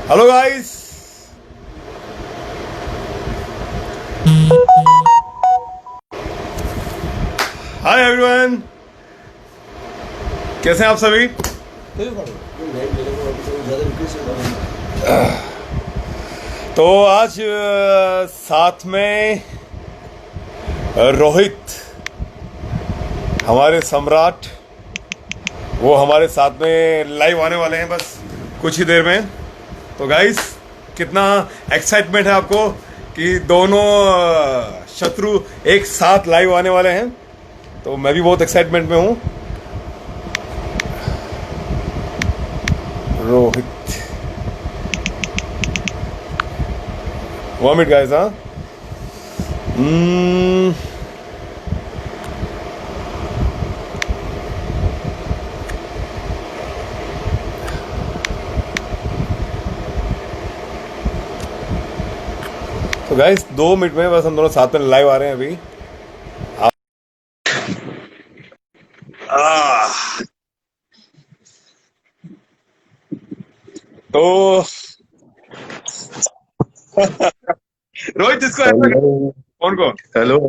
Hello guys. Hi everyone, कैसे हैं आप सभी? तो आज साथ में रोहित, हमारे सम्राट, वो हमारे साथ में लाइव आने वाले हैं बस कुछ ही देर में। तो गाइस, कितना एक्साइटमेंट है आपको कि दोनों शत्रु एक साथ लाइव आने वाले हैं। तो मैं भी बहुत एक्साइटमेंट में हूं। Rohit, 1 minute guys. हाँ, तो गाइस 2 मिनट में बस हम दोनों साथ में लाइव आ रहे हैं अभी। आह, तो रोहित, जिसको ऐसा हेलो कौन को hello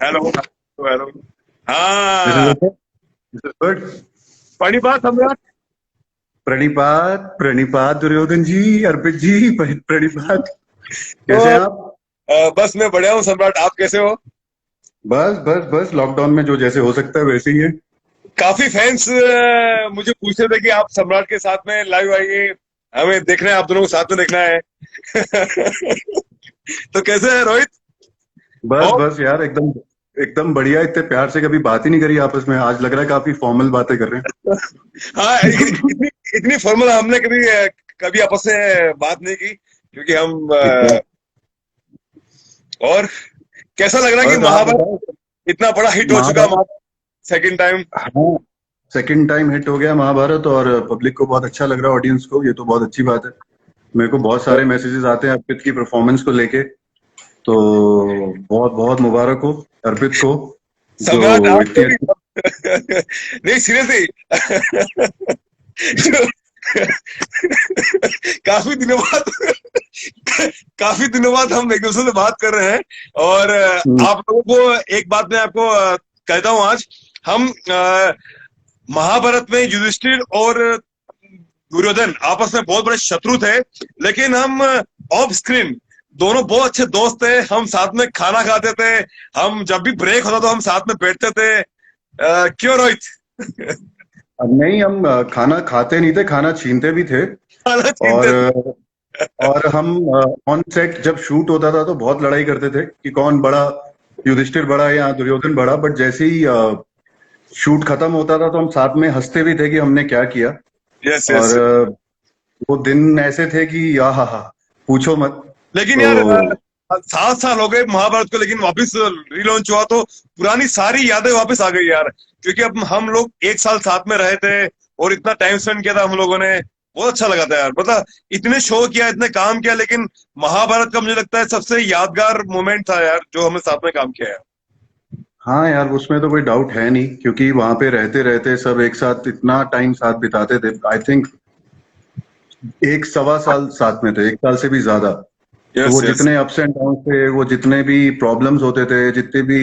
hello hello hello. This is हाँ, ओके, दिस इज गुड। पढ़ी बात सम्राट। प्रणिपात प्रणिपात दुर्योधन जी, अर्पित जी, प्रणिपात। तो कैसे हैं आप? बस मैं बढ़िया हूँ सम्राट, आप कैसे हो? बस बस बस, लॉकडाउन में जो जैसे हो सकता है वैसे ही है। काफी फैंस मुझे पूछ रहे थे कि आप सम्राट के साथ में लाइव आइए, हमें देखना है, आप दोनों को साथ में देखना है। तो कैसे है रोहित? बस और बस यार, एकदम एकदम बढ़िया। इतने प्यार से कभी बात ही नहीं करी आपस में, आज लग रहा है काफी फॉर्मल बातें कर रहे हाँ, हैं। इतनी इतनी फॉर्मल हमने कभी कभी आपस में बात नहीं की, क्योंकि हम एकदम। और कैसा लग रहा है कि बस आप महाभारत बताओ। इतना बड़ा हिट हो चुका, महाभारत, सेकंड टाइम। हाँ, सेकंड टाइम हिट हो गया महाभारत, और पब्लिक को बहुत अच्छा लग रहा है, ऑडियंस को। ये तो बहुत अच्छी बात है। मेरे को बहुत सारे मैसेजेस आते हैं अर्पित की परफॉर्मेंस को लेके। तो बहुत बहुत मुबारक हो अर्पित को, जो सम्राट आपको इतनी भी। अच्छी। नहीं, सीरियसली। जो काफी दिनों बाद काफी दिनों बाद हम एक दूसरे से बात कर रहे हैं। और आप लोगों को एक बात मैं आपको कहता हूं आज। हम महाभारत में युधिष्ठिर और दुर्योधन आपस में बहुत बड़े शत्रु थे, लेकिन हम ऑफ स्क्रीन दोनों बहुत अच्छे दोस्त थे। हम साथ में खाना खाते थे, हम जब भी ब्रेक होता तो हम साथ में बैठते थे। क्यों रोहित? नहीं, हम खाना खाते नहीं थे, खाना छीनते भी थे। खाना और छीनते थे। और हम ऑन सेट जब शूट होता था तो बहुत लड़ाई करते थे कि कौन बड़ा, युधिष्ठिर बड़ा या दुर्योधन बड़ा। बट जैसे ही शूट खत्म होता था तो हम साथ में हंसते भी थे कि हमने क्या किया। यस और यस। वो दिन ऐसे थे कि हा हा, पूछो मत। लेकिन यार, तो 7 साल हो गए महाभारत को, लेकिन वापस रीलॉन्च हुआ तो पुरानी सारी यादें वापस आ गई यार। क्योंकि अब हम लोग 1 साल साथ में रहे थे और इतना टाइम स्पेंड किया था हम लोगों ने। बहुत अच्छा लगा था यार, मतलब इतने शो किया, इतने काम किया, लेकिन महाभारत का मुझे लगता है सबसे यादगार मोमेंट था यार, जो हमने साथ में काम किया है। हाँ यार, उसमें तो कोई डाउट है नहीं, क्योंकि वहां पे रहते रहते सब एक साथ इतना टाइम साथ बिताते थे। आई थिंक 1 सवा साल साथ में थे, 1 साल से भी ज्यादा। तो यस वो यस। जितने अप्स एंड डाउन थे, वो जितने भी प्रॉब्लम्स होते थे, जितने भी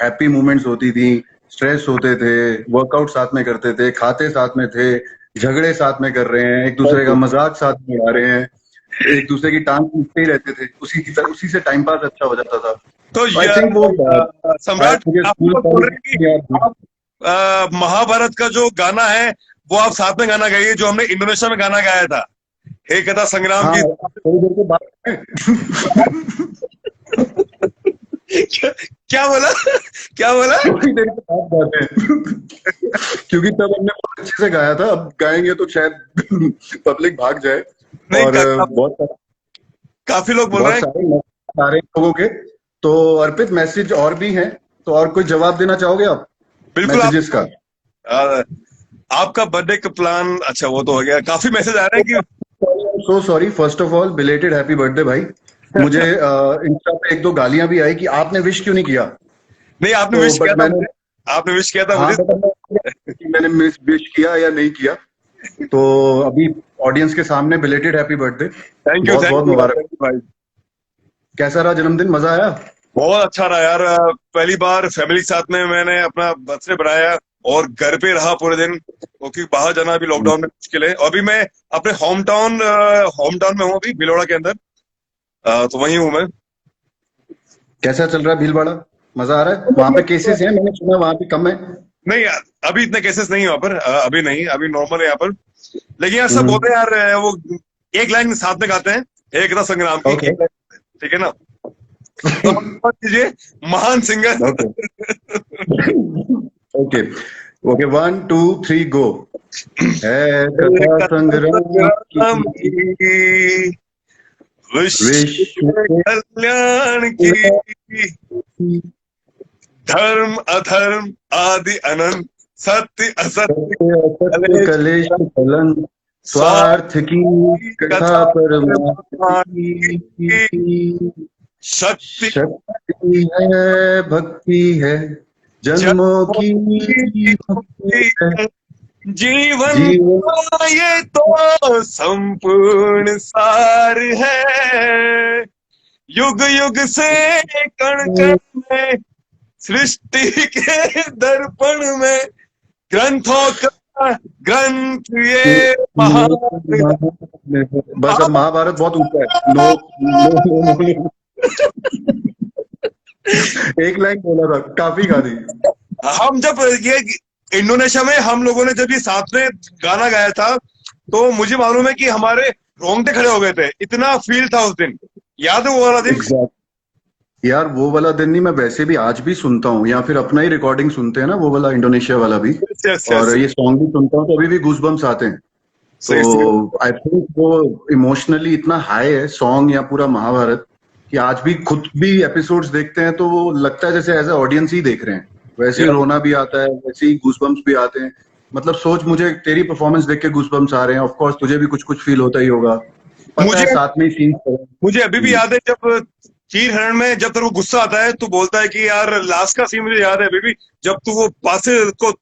हैप्पी मोमेंट्स होती थी, स्ट्रेस होते थे, वर्कआउट साथ में करते थे, खाते साथ में थे, झगड़े साथ में कर रहे हैं, एक दूसरे का मजाक साथ में उड़ा रहे हैं, एक दूसरे की टांग खींचते ही रहते थे। उसी से टाइम पास अच्छा हो जाता था। तो आई थिंक वो शायद सम्राट, मुझे आप स्कूल लोग बोल कॉलेज रहे हैं की याद कि है। आप महाभारत का जो गाना है वो आप साथ में गाना गाइए, जो हमने इंडोनेशिया में गाना गाया था, हे कथा संग्राम हाँ, की। थोड़ी देर के बाद क्या, क्या बोला? क्या बोला? थोड़ी देर के बाद गाते हैं। क्योंकि तब हमने बहुत अच्छे से गाया था, अब गाएंगे तो शायद पब्लिक भाग जाए। नहीं, और काफी लोग बोल रहे बहुत हैं। सारे मैसेज आ रहे हैं लोगों के। तो अर्पित, मैसेज और भी हैं, तो और कोई जवाब देना चाहोगे आप बिल्कुल। आप मैसेजेस का? आ, आपका बर्थडे का प्लान, अच्छा वो तो हो गया। काफी मैसेज आ रहे हैं कि so sorry, first of all belated happy birthday भाई। मुझे इंस्टा पे 1-2 गालियां भी आई कि आपने विश क्यों नहीं किया। नहीं, आपने तो विश किया बट था मैंने, मुझे। आपने विश किया था हाँ मुझे। बट मैंने विश किया या नहीं किया। तो अभी ऑडियंस के सामने belated happy birthday, thank you, बहुत थैंक बहुत यू मुबारक। भाई। कैसा रहा जन्मदिन, मजा आया? बहुत अच्छा रहा यार। पहली बार फैमिली के साथ में मैंने अपना बर्थडे बनाया और घर पे रहा पूरे दिन, क्योंकि बाहर जाना अभी लॉकडाउन में मुश्किल है। अभी मैं अपने होम टाउन में हूँ, अभी भिलौड़ा के अंदर। तो वहीं हूँ मैं। कैसा चल रहा है भीलवाड़ा? मजा आ रहा है? वहां पे केसेस हैं, मैंने सुना वहां पे कम है। नहीं यार, अभी इतने केसेस नहीं है वहां पर। अभी नहीं, अभी नॉर्मल है यहाँ पर। लेकिन यार सब हम्म। बोलते हैं यार, वो एक लाइन साथ में गाते हैं, एकता संग्राम की ओके। एक लाइन, ठीक है ना? तो हम बात कीजिए महान सिंगर। ओके। ओके। ओके, 1 2 3 गो। है कथा संग्राम संग्राम की, की, विश्व विश्व के के कल्याण की, धर्म अधर्म आदि अनंत, सत्य असत्य सत्य असत्य कलेश, कलेश कलंक, स्वार्थ स्वार्थ की की कथा कथा परमार्थ परमात्मा की, की। शक्ति शक्ति है, भक्ति है, जन्मों जन्मों की की भक्ति मुक्ति है, है, जीवन जीवन का ये तो संपूर्ण सार है। युग युग से कण कण में, सृष्टि के दर्पण में, ग्रंथों का ग्रंथ ये महान। बस अब महाभारत बहुत ऊंचा है। No no no, no. एक लाइन बोला था, काफी गा दी। हम जब ये इंडोनेशिया में हम लोगों ने जब ये साथ में गाना गाया था, तो मुझे मालूम है कि हमारे रोंगटे खड़े हो गए थे, इतना फील था उस दिन। याद है वो वाला दिन? एग्जैक्ट। यार वो वाला दिन नहीं, मैं वैसे भी आज भी सुनता हूँ, या फिर अपना ही रिकॉर्डिंग सुनते हैं ना, वो वाला इंडोनेशिया वाला भी, यस यस और यस। ये सॉन्ग भी सुनता हूँ तो अभी भी गूज बम्स आते हैं। सही सही। तो आई थिंक वो इमोशनली इतना हाई है सॉन्ग या पूरा महाभारत, कि आज भी खुद भी एपिसोड्स देखते हैं तो वो लगता है जैसे एज ए ऑडियंस ही देख रहे हैं। वैसे ही यार रोना भी आता है, वैसे ही गूज बम्स भी आते हैं। मतलब सोच, मुझे तेरी परफॉर्मेंस देख के गूज बम्स आ रहे हैं, ऑफ कोर्स तुझे भी कुछ कुछ फील होता ही होगा, पता मुझे है, साथ में ही सीन। मुझे अभी भी याद है, जब चीर हरण में जब तेरे को गुस्सा आता है तो बोलता है कि यार लास्ट का सीन मुझे याद है अभी भी, जब तू वो पासे को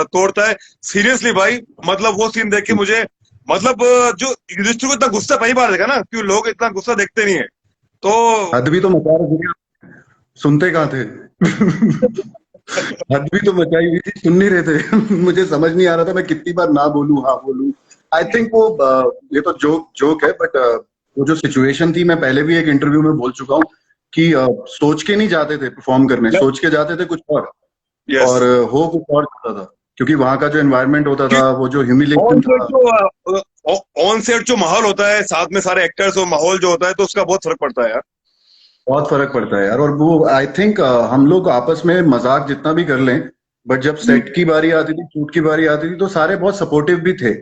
तोड़ता है। सीरियसली भाई, मतलब वो सीन देख के मुझे, मतलब जो युधिष्ठिर को इतना गुस्सा पहली बार देखा ना, क्यों लोग इतना गुस्सा देखते नहीं है। तो हद भी तो मचा रही थी, सुनते कहाँ थे? हद भी तो मचाई हुई थी, सुन नहीं रहे थे। मुझे समझ नहीं आ रहा था मैं कितनी बार ना बोलूं हाँ बोलूं। आई थिंक वो ये तो जोक जोक है, बट वो जो सिचुएशन थी, मैं पहले भी एक इंटरव्यू में बोल चुका हूँ कि सोच के नहीं जाते थे परफॉर्म करने, सोच के जाते थे कुछ यस। और हो कुछ और जाता था, क्योंकि वहां का जो एनवायरनमेंट होता था, वो जो ह्यूमिलेशन ऑन सेट था। जो ऑन सेट जो माहौल होता है, साथ में सारे एक्टर्स और माहौल जो होता है, तो उसका बहुत फर्क पड़ता है यार। बहुत फर्क पड़ता है यार। और वो आई थिंक हम लोग आपस में मजाक जितना भी कर लें, बट जब सेट की बारी आती थी, शूट की बारी आती थी, तो सारे बहुत सपोर्टिव भी थे,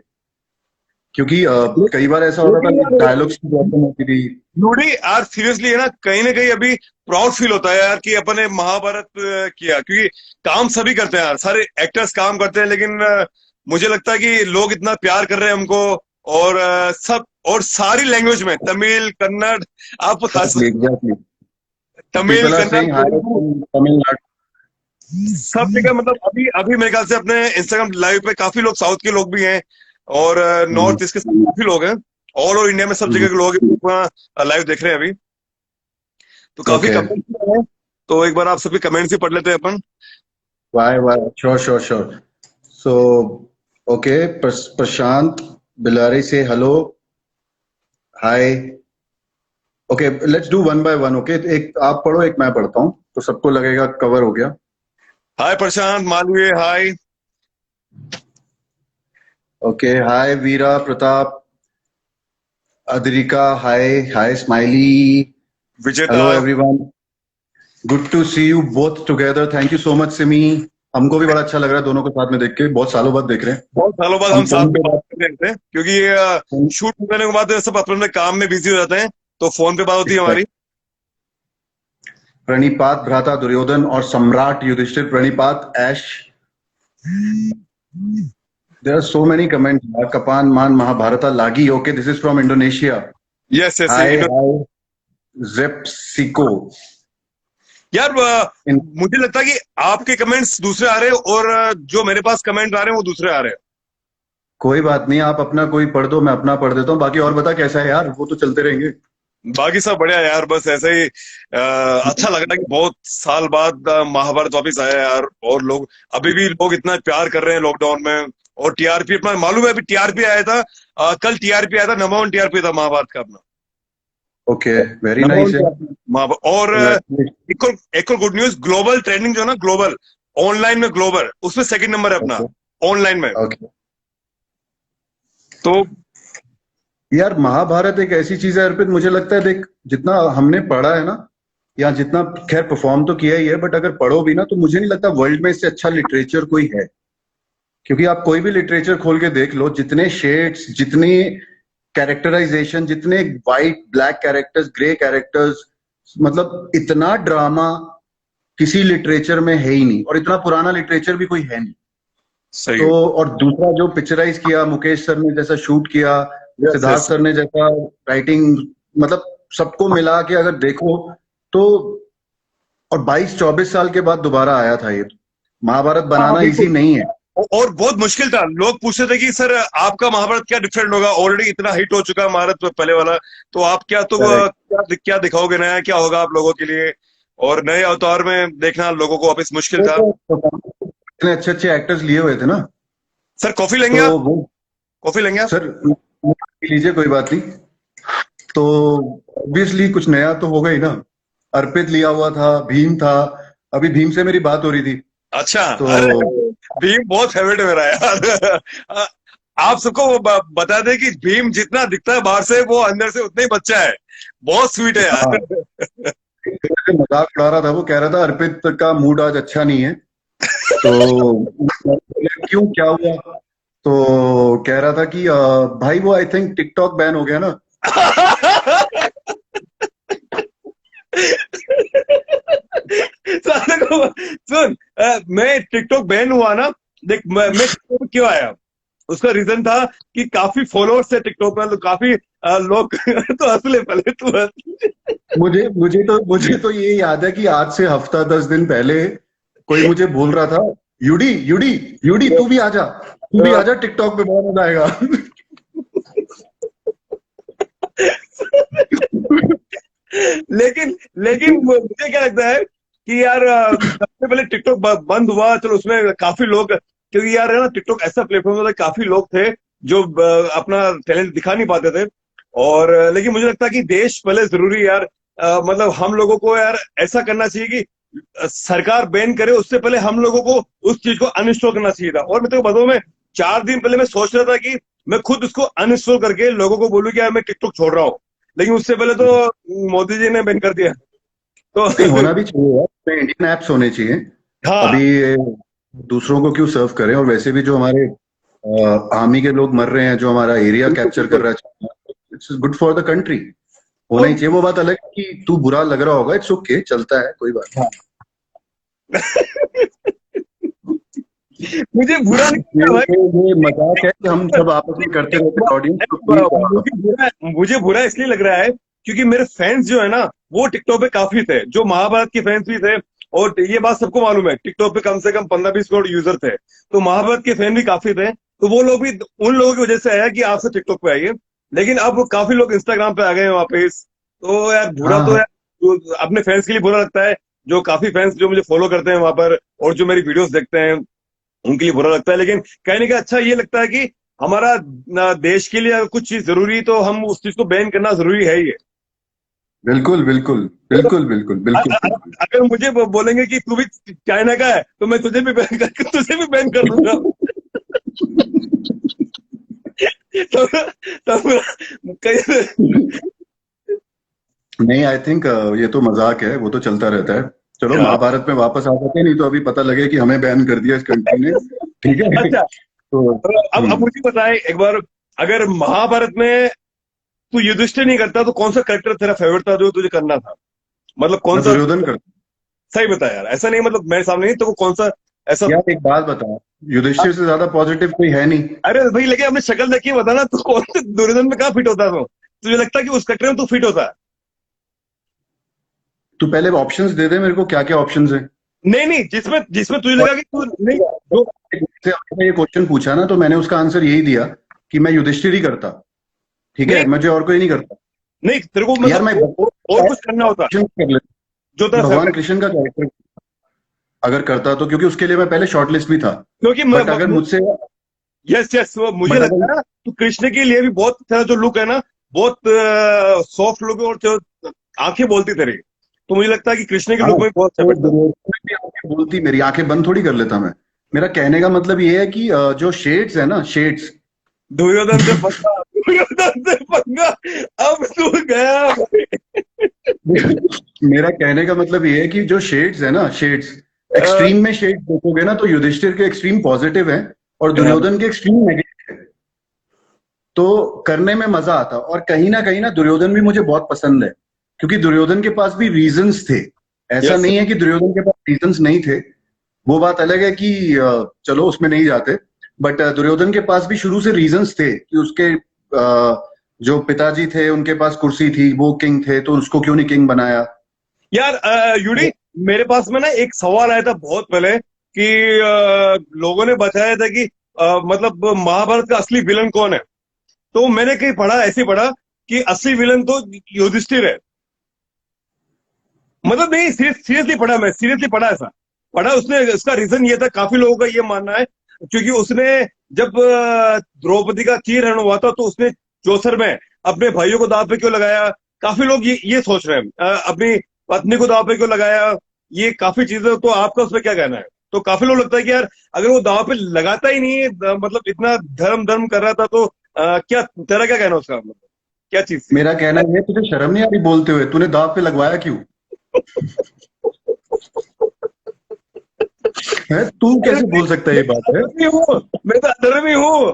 क्योंकि कई बार ऐसा होता था लेकिन कि यार डायलॉग्स की प्रॉब्लम होती थी। यूडी यार, सीरियसली है ना कहीं अभी प्राउड फील होता है यार कि अपन ने महाभारत किया, क्योंकि काम सभी करते हैं यार, सारे एक्टर्स काम करते हैं, लेकिन मुझे लगता है कि लोग इतना प्यार कर रहे हैं हमको। और सब, और सारी लैंग्वेज में, तमिल कन्नड़, आप हंस, exactly exactly. Tamil people are Kannada saying hi Telugu, from Tamilnadu. सब जगह। मतलब अभी अभी मेरे ख्याल से अपने इंस्टाग्राम लाइव पे काफी लोग साउथ के लोग भी हैं, और हम्म। नॉर्थ ईस्ट के काफी लोग हैं। ऑल ओवर इंडिया में सब जगह के लोग लाइव देख रहे हैं अभी। तो काफी ओके। कमेंट्स हैं, तो एक बार आप सबके कमेंट्स ही पढ़ लेते हैं अपन। Why why, sure sure sure. So okay, Prashant Bilari से hello, hi. Okay, let's do one by one. Okay, एक आप पढ़ो, एक मैं पढ़ता हूँ, तो सबको लगेगा कवर हो गया। Hi Prashant, Malviya hi. Okay, hi Veera Pratap, Adrika hi, hi smiley, Vijeta. Hello everyone, good to see you both together, thank you so much Simi. हमको भी बड़ा अच्छा लग रहा है दोनों को साथ में देख के, बहुत सालों बाद देख रहे हैं। बहुत सालों बाद हम हम साथ फोन में पे बात बात कर रहे थे, क्योंकि शूट करने के बाद सब अपने अपने काम में बिजी हो जाते हैं, तो फोन पे बात होती है हमारी। प्रणिपात भ्राता दुर्योधन और सम्राट युधिष्ठिर, प्रणिपात ऐश। There are so many comments. कपान मान महाभारता लागी, okay, this is from Indonesia. Yes yes. Hi hi जेप्सिको। यार मुझे लगता है कि आपके कमेंट्स दूसरे आ रहे हैं, और जो मेरे पास कमेंट आ रहे हैं वो दूसरे आ रहे हैं। कोई बात नहीं, आप अपना कोई पढ़ दो, मैं अपना पढ़ देता हूँ। बाकी और बता कैसा है यार, वो तो चलते रहेंगे। बाकी सब बढ़िया यार, बस ऐसे ही अच्छा लग रहा है कि बहुत साल बाद महाभारत वापिस आया यार। और लोग अभी भी लोग इतना प्यार कर रहे हैं लॉकडाउन में। और टीआरपी अपना मालूम है, अभी टीआरपी आया था, कल टीआरपी आया था, नंबर 1 टीआरपी था महाभारत का अपना। ओके, वेरी नंबर नाइस 1 है। टीआरपी महाभारत। और एक और गुड न्यूज, ग्लोबल ट्रेंडिंग जो है ना, ग्लोबल ऑनलाइन में, ग्लोबल उसमें सेकंड नंबर है अपना ओके ऑनलाइन में। ओके। तो यार महाभारत एक ऐसी चीज है अर्पित, मुझे लगता है देख, जितना हमने पढ़ा है ना, या जितना, खैर परफॉर्म तो किया ही है, बट अगर पढ़ो भी ना तो मुझे नहीं लगता वर्ल्ड में इससे अच्छा लिटरेचर कोई है। क्योंकि आप कोई भी लिटरेचर खोल के देख लो, जितने शेड्स, जितनी कैरेक्टराइजेशन, जितने white black characters, grey characters, मतलब इतना ड्रामा किसी लिटरेचर में है ही नहीं, और इतना पुराना लिटरेचर भी कोई है नहीं। सही। तो और दूसरा जो पिक्चराइज किया मुकेश सर ने, जैसा शूट किया यस सिद्धार्थ यस। सर ने, जैसा राइटिंग, मतलब सबको मिला के अगर देखो तो, और 22-24 साल के बाद दोबारा आया था ये। महाभारत हाँ बनाना इजी बिल्कुल। नहीं है। और बहुत मुश्किल था। लोग पूछते थे कि सर आपका महाभारत क्या डिफरेंट होगा, ऑलरेडी इतना हिट हो चुका है महाभारत पहले वाला, तो आप क्या, तो करेक्ट। क्या दिखाओगे नया, क्या होगा आप लोगों के लिए। और नए अवतार में देखना लोगों को वापस मुश्किल था। इतने अच्छे अच्छे एक्टर्स लिए हुए थे ना। सर कॉफी लेंगे तो आप? वो, कॉफी लेंगे आप? सर लीजिए, कोई बात नहीं। तो ऑब्वियसली कुछ नया तो होगा ही ना। अर्पित लिया हुआ था, भीम था, अभी भीम से मेरी बात हो रही थी। अच्छा। तो अरे भीम बहुत फेवरेट है मेरा यार। आप सबको बता दें कि भीम जितना दिखता है बाहर से, वो अंदर से उतना ही बच्चा है। बहुत स्वीट है हाँ, यार। मजाक उड़ा रहा था, वो कह रहा था अर्पित का मूड आज अच्छा नहीं है। तो क्यों, क्या हुआ? तो कह रहा था कि भाई वो आई थिंक टिकटॉक बैन हो गया ना। साले को सुन, मैं टिकटॉक बैन हुआ ना, देख मैं टिकटॉक पे क्यों आया, उसका रीजन था कि काफी फॉलोअर्स थे टिकटॉक में, तो काफी लोग तो हंस ले, पहले तू हंस। मुझे तो ये याद है कि आज से हफ्ता 10 दिन पहले कोई मुझे बोल रहा था, यूडी यूडी यूडी तू भी आजा, तू भी आजा, टिकटॉक पे बहुत मजा आएगा। लेकिन लेकिन मुझे क्या लगता है कि यार सबसे पहले टिकटॉक बंद हुआ, चलो उसमें काफी लोग, क्योंकि यार है ना, टिकटॉक ऐसा प्लेटफॉर्म था, काफी लोग थे जो अपना टैलेंट दिखा नहीं पाते थे। और लेकिन मुझे लगता है कि देश पहले जरूरी है यार। मतलब हम लोगों को यार ऐसा करना चाहिए कि सरकार बैन करे उससे पहले हम लोगों को उस चीज को अनइंस्टॉल करना चाहिए था। और मैं तो बताऊं, मैं 4 दिन पहले मैं सोच रहा था कि मैं खुद उसको अनइंस्टॉल करके लोगों को बोलूं कि यार मैं टिकटॉक छोड़ रहा हूँ, लेकिन उससे पहले तो मोदी जी ने बैन कर दिया। तो नहीं, होना भी चाहिए यार, इसमें इंडियन एप्स होने चाहिए। हाँ। अभी दूसरों को क्यों सर्व करें, और वैसे भी जो हमारे आर्मी के लोग मर रहे हैं, जो हमारा एरिया बिल्कुल कैप्चर कर बिल्कुल। रहा है, it's good for the country. होना और ही चाहिए। वो बात अलग है कि तू बुरा लग रहा होगा, इट्स ओके, चलता है, कोई बात हाँ। मुझे बुरा नहीं नहीं। लगा भाई। ये मजाक है कि हम सब आपस में करते रहते हैं ऑडियंस, तो प्लीज। मुझे बुरा इसलिए लग रहा है क्योंकि मेरे फैंस जो है ना, वो टिकटॉक पे काफी थे, जो महाभारत के फैंस भी थे। और ये बात सबको मालूम है, टिकटॉक पे कम से कम 15-20 करोड़ यूजर थे, तो महाभारत के फैन भी काफी थे। तो वो लोग भी उन लोगों की वजह से आया कि आप सब टिकटॉक पे आइए। लेकिन अब काफी लोग इंस्टाग्राम पे आ गए हैं वापस। तो यार बुरा हाँ तो हाँ। यार, जो अपने फैंस के लिए बुरा लगता है, जो काफी फैंस जो मुझे फॉलो करते हैं वहां पर और जो मेरी वीडियोस देखते हैं, उनके लिए बुरा लगता है। लेकिन कहने का अच्छा ये लगता है कि हमारा देश के लिए अगर कुछ चीज जरूरी, तो हम उस चीज को बैन करना जरूरी है ही है। बिल्कुल बिल्कुल तो बिल्कुल बिल्कुल बिल्कुल बिल्कुल। अगर मुझे बोलेंगे कि तू भी चाइना का है, तो मैं तुझे भी बैन कर तुझे भी बैन कर दूंगा। तो, कहीं नहीं, आई थिंक ये तो मजाक है, वो तो चलता रहता है। चलो महाभारत में वापस आ जाते हैं, नहीं तो अभी पता लगे कि हमें बैन कर दिया इस कंट्री ने। ठीक है। अच्छा। तो तो अब मुझे बताए एक बार, अगर महाभारत में तू युधिष्ठिर नहीं करता, तो कौन सा करेक्टर तेरा फेवरेट था जो तुझे करना था, मतलब कौन मैं सा? दुर्योधन करता सही बता यार, ऐसा नहीं मतलब मेरे सामने नहीं, तो वो कौन सा ऐसा? हूँ। यार एक बात बता, युधिष्ठिर से ज्यादा पॉजिटिव कोई है नहीं। अरे भाई, लेकिन अपने शक्ल देखिए बता ना, तू कौन से दुर्योधन में कहाँ फिट होता, तो तुझे लगता है कि उस करेक्टर में तू फिट होता है? तू पहले ऑप्शंस दे दे मेरे को, क्या क्या ऑप्शंस है। नहीं नहीं, जिसमें जिसमें तुझे लगा कि तू नहीं जो से आपने ये क्वेश्चन पूछा ना, तो मैंने उसका आंसर यही दिया कि मैं युधिष्ठिर ही करता। ठीक है, नहीं मुझे और कोई नहीं करता। नहीं, तेरे को यार मैं मतलब और कुछ करना होता कृष्ण कर लेता, जो तेरा भगवान फेवरेट। कृष्ण का कैरेक्टर अगर करता तो, क्योंकि उसके लिए मैं पहले शॉर्टलिस्ट भी था। क्योंकि बट अगर मुझसे यस यस, वो मुझे बट लगता अगर है ना, तो कृष्ण के लिए भी बहुत तेरा जो लुक है ना, बहुत सॉफ्ट लुक है, और जो आंखें बोलती तेरी, तो मुझे लगता है कि कृष्ण के हाँ, लुक में बहुत अच्छा तो बैठता। दुर्योधन में भी आंखें बोलती, मेरी आंखें बंद थोड़ी कर लेता मैं। मेरा कहने का मतलब ये है कि जो शेड्स है ना, शेड्स दुर्योधन से पंगा, दुर्योधन से पंगा, अब तू गया भाई। मेरा कहने का मतलब ये है कि जो शेड्स है ना, शेड्स अ, एक्सट्रीम में शेड्स देखोगे ना, तो युधिष्ठिर के एक्सट्रीम पॉजिटिव है और अ, दुर्योधन के एक्सट्रीम नेगेटिव है। तो करने में मजा आता, और कहीं ना दुर्योधन भी मुझे बहुत पसंद है, क्योंकि दुर्योधन के पास भी रीजंस थे। ऐसा यस नहीं है कि दुर्योधन के पास रीजंस नहीं थे। वो बात अलग है कि चलो उसमें नहीं जाते। बट दुर्योधन के पास भी शुरू से रीजंस थे कि उसके जो पिताजी थे उनके पास कुर्सी थी, वो किंग थे, तो उसको क्यों नहीं किंग बनाया। यार, यूडी, मेरे पास में ना एक सवाल आया था बहुत पहले कि लोगों ने बताया था कि मतलब महाभारत का असली विलन कौन है। तो मैंने कहीं पढ़ा, ऐसे ही पढ़ा कि असली विलन तो युधिष्ठिर है। मतलब नहीं, सीरियसली पढ़ा, मैं सीरियसली पढ़ा ऐसा, पढ़ा उसने। इसका रीजन ये था, काफी लोगों का ये मानना है, क्योंकि उसने जब द्रौपदी का चीरहरण हुआ था, तो उसने चौसर में अपने भाइयों को दांव पे क्यों लगाया। काफी लोग ये सोच रहे हैं, अपनी पत्नी को दांव पे क्यों लगाया, ये काफी चीजें। तो आपका उस पर क्या कहना है? तो काफी लोग लगता है कि यार, अगर वो दांव पे लगाता ही नहीं, मतलब इतना धर्म धर्म कर रहा था, तो क्या तेरा क्या कहना है उसका, मतलब क्या चीज थी? मेरा कहना है तुझे शर्म नहीं आ रही बोलते हुए, तूने दाव पे लगवाया क्यों है? तू अरे कैसे नहीं, बोल सकता है मैं ये तो बात है? अधर्मी हूँ, मैं तो अधर्मी हूँ,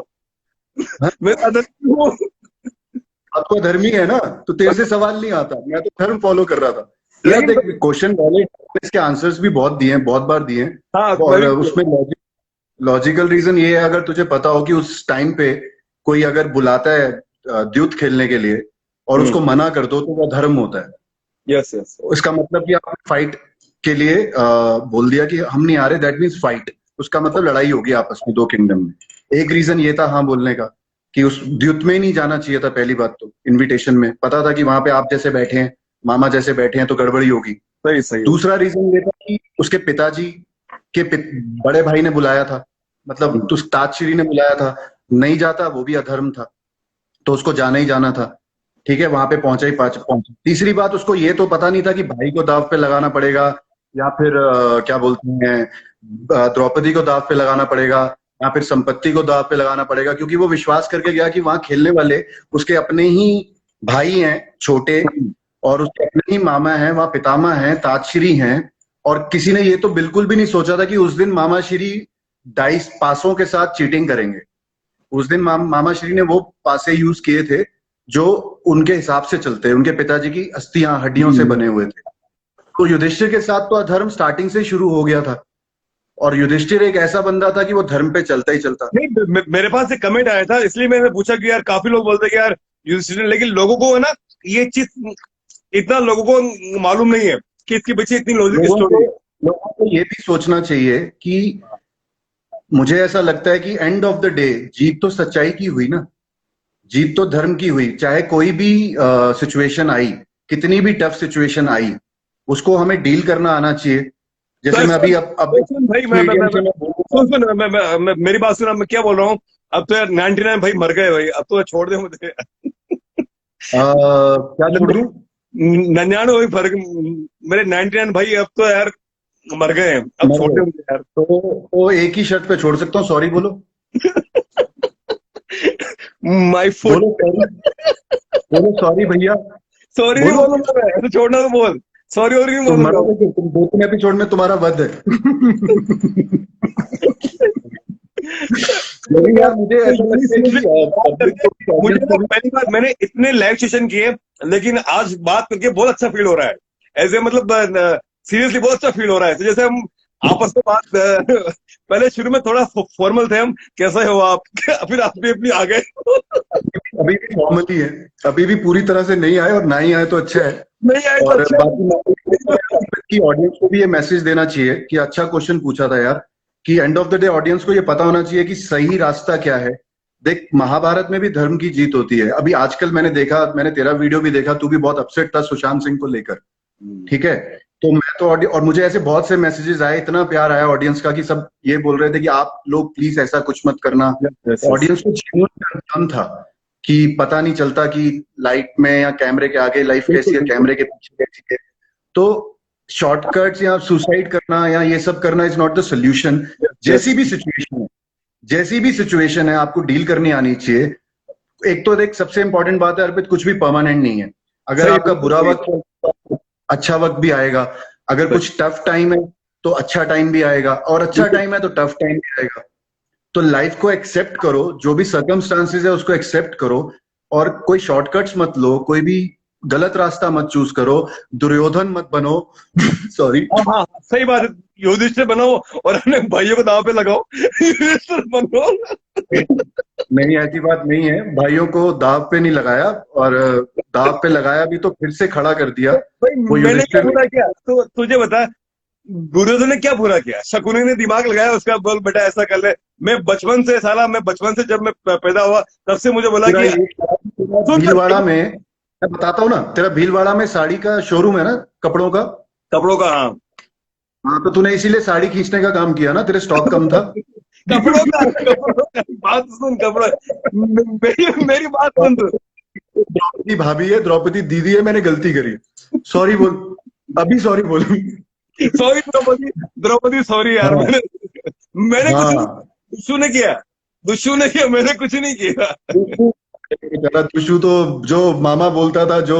हाँ? मैं तो अधर्मी हूँ। आपको धर्मी है ना, तो तेरे से सवाल नहीं आता, मैं तो धर्म फॉलो कर रहा था। यार लेकिन देख, क्वेश्चन वाले इसके आंसर्स भी बहुत दिए हैं, बहुत बार दिए हैं। हाँ, मैं और भी। उसमें लॉजिकल रीजन ये है, अगर तुझे पता हो कि उस टाइम पे कोई अगर बुलाता है द्यूत खेलने के लिए और उसको मना कर दो, तो वो धर्म होता है। Yes yes. इसका मतलब कि आपने फाइट के लिए बोल दिया कि हम नहीं आ रहे, दैट मीन्स फाइट। उसका मतलब लड़ाई होगी आपस में दो किंगडम में। एक रीजन ये था हाँ बोलने का, कि उस द्यूत में ही नहीं जाना चाहिए था। पहली बात तो इनविटेशन में पता था कि वहां पे आप जैसे बैठे हैं, मामा जैसे बैठे हैं, तो गड़बड़ी होगी। सही सही है। दूसरा रीजन ये था कि उसके पिताजी के बड़े भाई ने बुलाया था, मतलब तो ताजश्री ने बुलाया था। नहीं जाता वो भी अधर्म था, तो उसको जाना ही जाना था। ठीक है, वहां पे पहुंचा ही पहुंचा। तीसरी बात, उसको ये तो पता नहीं था कि भाई को दाव पे लगाना पड़ेगा, या फिर क्या बोलते हैं, द्रौपदी को दाव पे लगाना पड़ेगा, या फिर संपत्ति को दाव पे लगाना पड़ेगा, क्योंकि वो विश्वास करके गया कि वहां खेलने वाले उसके अपने ही भाई हैं छोटे, और उसके अपने ही मामा हैं, वहां पितामह हैं, ताजश्री हैं। और किसी ने ये तो बिल्कुल भी नहीं सोचा था कि उस दिन मामा श्री डाइस पासों के साथ चीटिंग करेंगे। उस दिन मामा श्री ने वो पासे यूज किए थे जो उनके हिसाब से चलते हैं, उनके पिताजी की अस्थियां हड्डियों से बने हुए थे। तो युधिष्ठिर के साथ तो अधर्म स्टार्टिंग से ही शुरू हो गया था, और युधिष्ठिर एक ऐसा बंदा था कि वो धर्म पे चलता ही चलता। नहीं, मेरे पास एक कमेंट आया था, इसलिए मैंने पूछा कि यार, काफी लोग बोलते हैं कि यार युधिष्ठिर, लेकिन लोगों को है ना, ये चीज इतना लोगों को मालूम नहीं है कि इसके पीछे इतनी लॉजिक लोगों को स्टोरी है। लोगों को ये भी सोचना चाहिए कि मुझे ऐसा लगता है कि एंड ऑफ द डे जीत तो सच्चाई की हुई ना, जीत तो धर्म की हुई। चाहे कोई भी सिचुएशन आई, कितनी भी टफ सिचुएशन आई, उसको हमें डील करना आना चाहिए। जैसे तो मैं अभी अब सुन सुन भाई, मीडियम से मैं बोलूंगा। सुन सुन, मेरी बात सुन, मैं क्या बोल रहा हूँ। अब तो यार 99 भाई मर गए भाई, अब तो छोड़ दे मुझे। क्या छोड़ दूं? 99 भाई फर्क, मेरे 99 भाई अब तो यार मर गए हैं, अब मर छोड़ दे गए मुझे यार। तो एक ही शर्त पे छोड़ सकता हूँ, सॉरी बोलो। My foot. बोलो सॉरी, बोलो सॉरी भैया, सॉरी नहीं बोलो। बोलूंगा मैं, ऐसे छोड़ना तो बोल। सॉरी और नहीं तुम बोलूंगा। मरोगे फिर, तुम 2-3 एपिसोड में तुम्हारा वध है। लेकिन यार मुझे ऐसा लगता है कि बात पब्लिक करके को भी, मुझे ऑडियंस ना, को भी। पहली बार मैंने इतने लाइव सेशन किए, लेकिन आज बात करके बहुत अच्छा फील हो रहा है। ऐसे मतलब सीरियसली बहुत अच्छा फील हो रहा है, तो जैसे हम आपस में बात पहले शुरू में थोड़ा फॉर्मल थे हम, कैसे हो आप, फिर आप भी अपनी आ गए। अभी भी फॉर्मली है, अभी भी पूरी तरह से नहीं आए, और ना ही आए तो अच्छा है। नहीं आए तो और अच्छा बाकी कि ऑडियंस को भी ये मैसेज देना चाहिए कि अच्छा क्वेश्चन पूछा था यार, कि end of the day audience को ये पता होना चाहिए कि सही रास्ता क्या है। देख, महाभारत में भी धर्म की जीत होती है। अभी आजकल मैंने देखा, मैंने तेरा वीडियो भी देखा, तू भी बहुत अपसेट था सुशांत सिंह को लेकर, ठीक है। तो मैं तो और मुझे ऐसे बहुत से मैसेजेस आए, इतना प्यार आया ऑडियंस का कि सब ये बोल रहे थे कि आप लोग प्लीज ऐसा कुछ मत करना। ऑडियंस को जेन्युइन कंसर्न था कि पता नहीं चलता कि लाइट में या कैमरे के आगे लाइफ कैसी है, कैमरे के पीछे कैसी है। तो शॉर्टकट्स या सुसाइड करना या ये सब करना इज नॉट द सोल्यूशन। जैसी भी सिचुएशन है, जैसी भी सिचुएशन है, आपको डील करनी आनी चाहिए। एक तो देख, सबसे इंपॉर्टेंट बात है अर्पित, कुछ भी परमानेंट नहीं है। अगर आपका बुरा वक्त, अच्छा वक्त भी आएगा। अगर कुछ टफ टाइम है तो अच्छा टाइम भी आएगा, और अच्छा टाइम है तो टफ टाइम भी आएगा। तो लाइफ को एक्सेप्ट करो, जो भी सर्कमस्टांसेस है उसको एक्सेप्ट करो, और कोई शॉर्टकट्स मत लो, कोई भी गलत रास्ता मत चूज करो, दुर्योधन मत बनो। सॉरी। हाँ, सही बात है, युधिष्ठिर बनो और अपने भाइयों को दांव पे लगाओ। युधिष्ठिर बनो। नहीं, ऐसी बात नहीं है, भाइयों को दाव पे नहीं लगाया, और दाव पे लगाया भी तो फिर से खड़ा कर दिया। भाई वो मैंने क्या युधिष्ठिर बुरा किया? तो तुझे बता, दुर्योधन ने क्या बुरा किया? शकुनी ने दिमाग लगाया उसका, बोल बेटा ऐसा कर ले। मैं बचपन से जब मैं पैदा हुआ तब से मुझे बोला तेरा कि भीलवाड़ा में, मैं बताता हूँ ना, तेरा भीलवाड़ा में साड़ी का शोरूम है ना, कपड़ों का। कपड़ों का, हाँ। हाँ, तो तूने इसीलिए साड़ी खींचने का काम किया ना, तेरे स्टॉक कम था। कपड़ों का बात सुन, कपड़ा, मेरी बात सुन तू। द्रौपदी भाभी है, द्रौपदी दीदी है, मैंने गलती करी, सॉरी बोल, अभी सॉरी बोल। सॉरी द्रौपदी सॉरी यार। हाँ, मैंने कुछ हाँ। दुष्टू ने किया, मैंने कुछ नहीं किया। तेरा दुशु तो जो मामा बोलता था, जो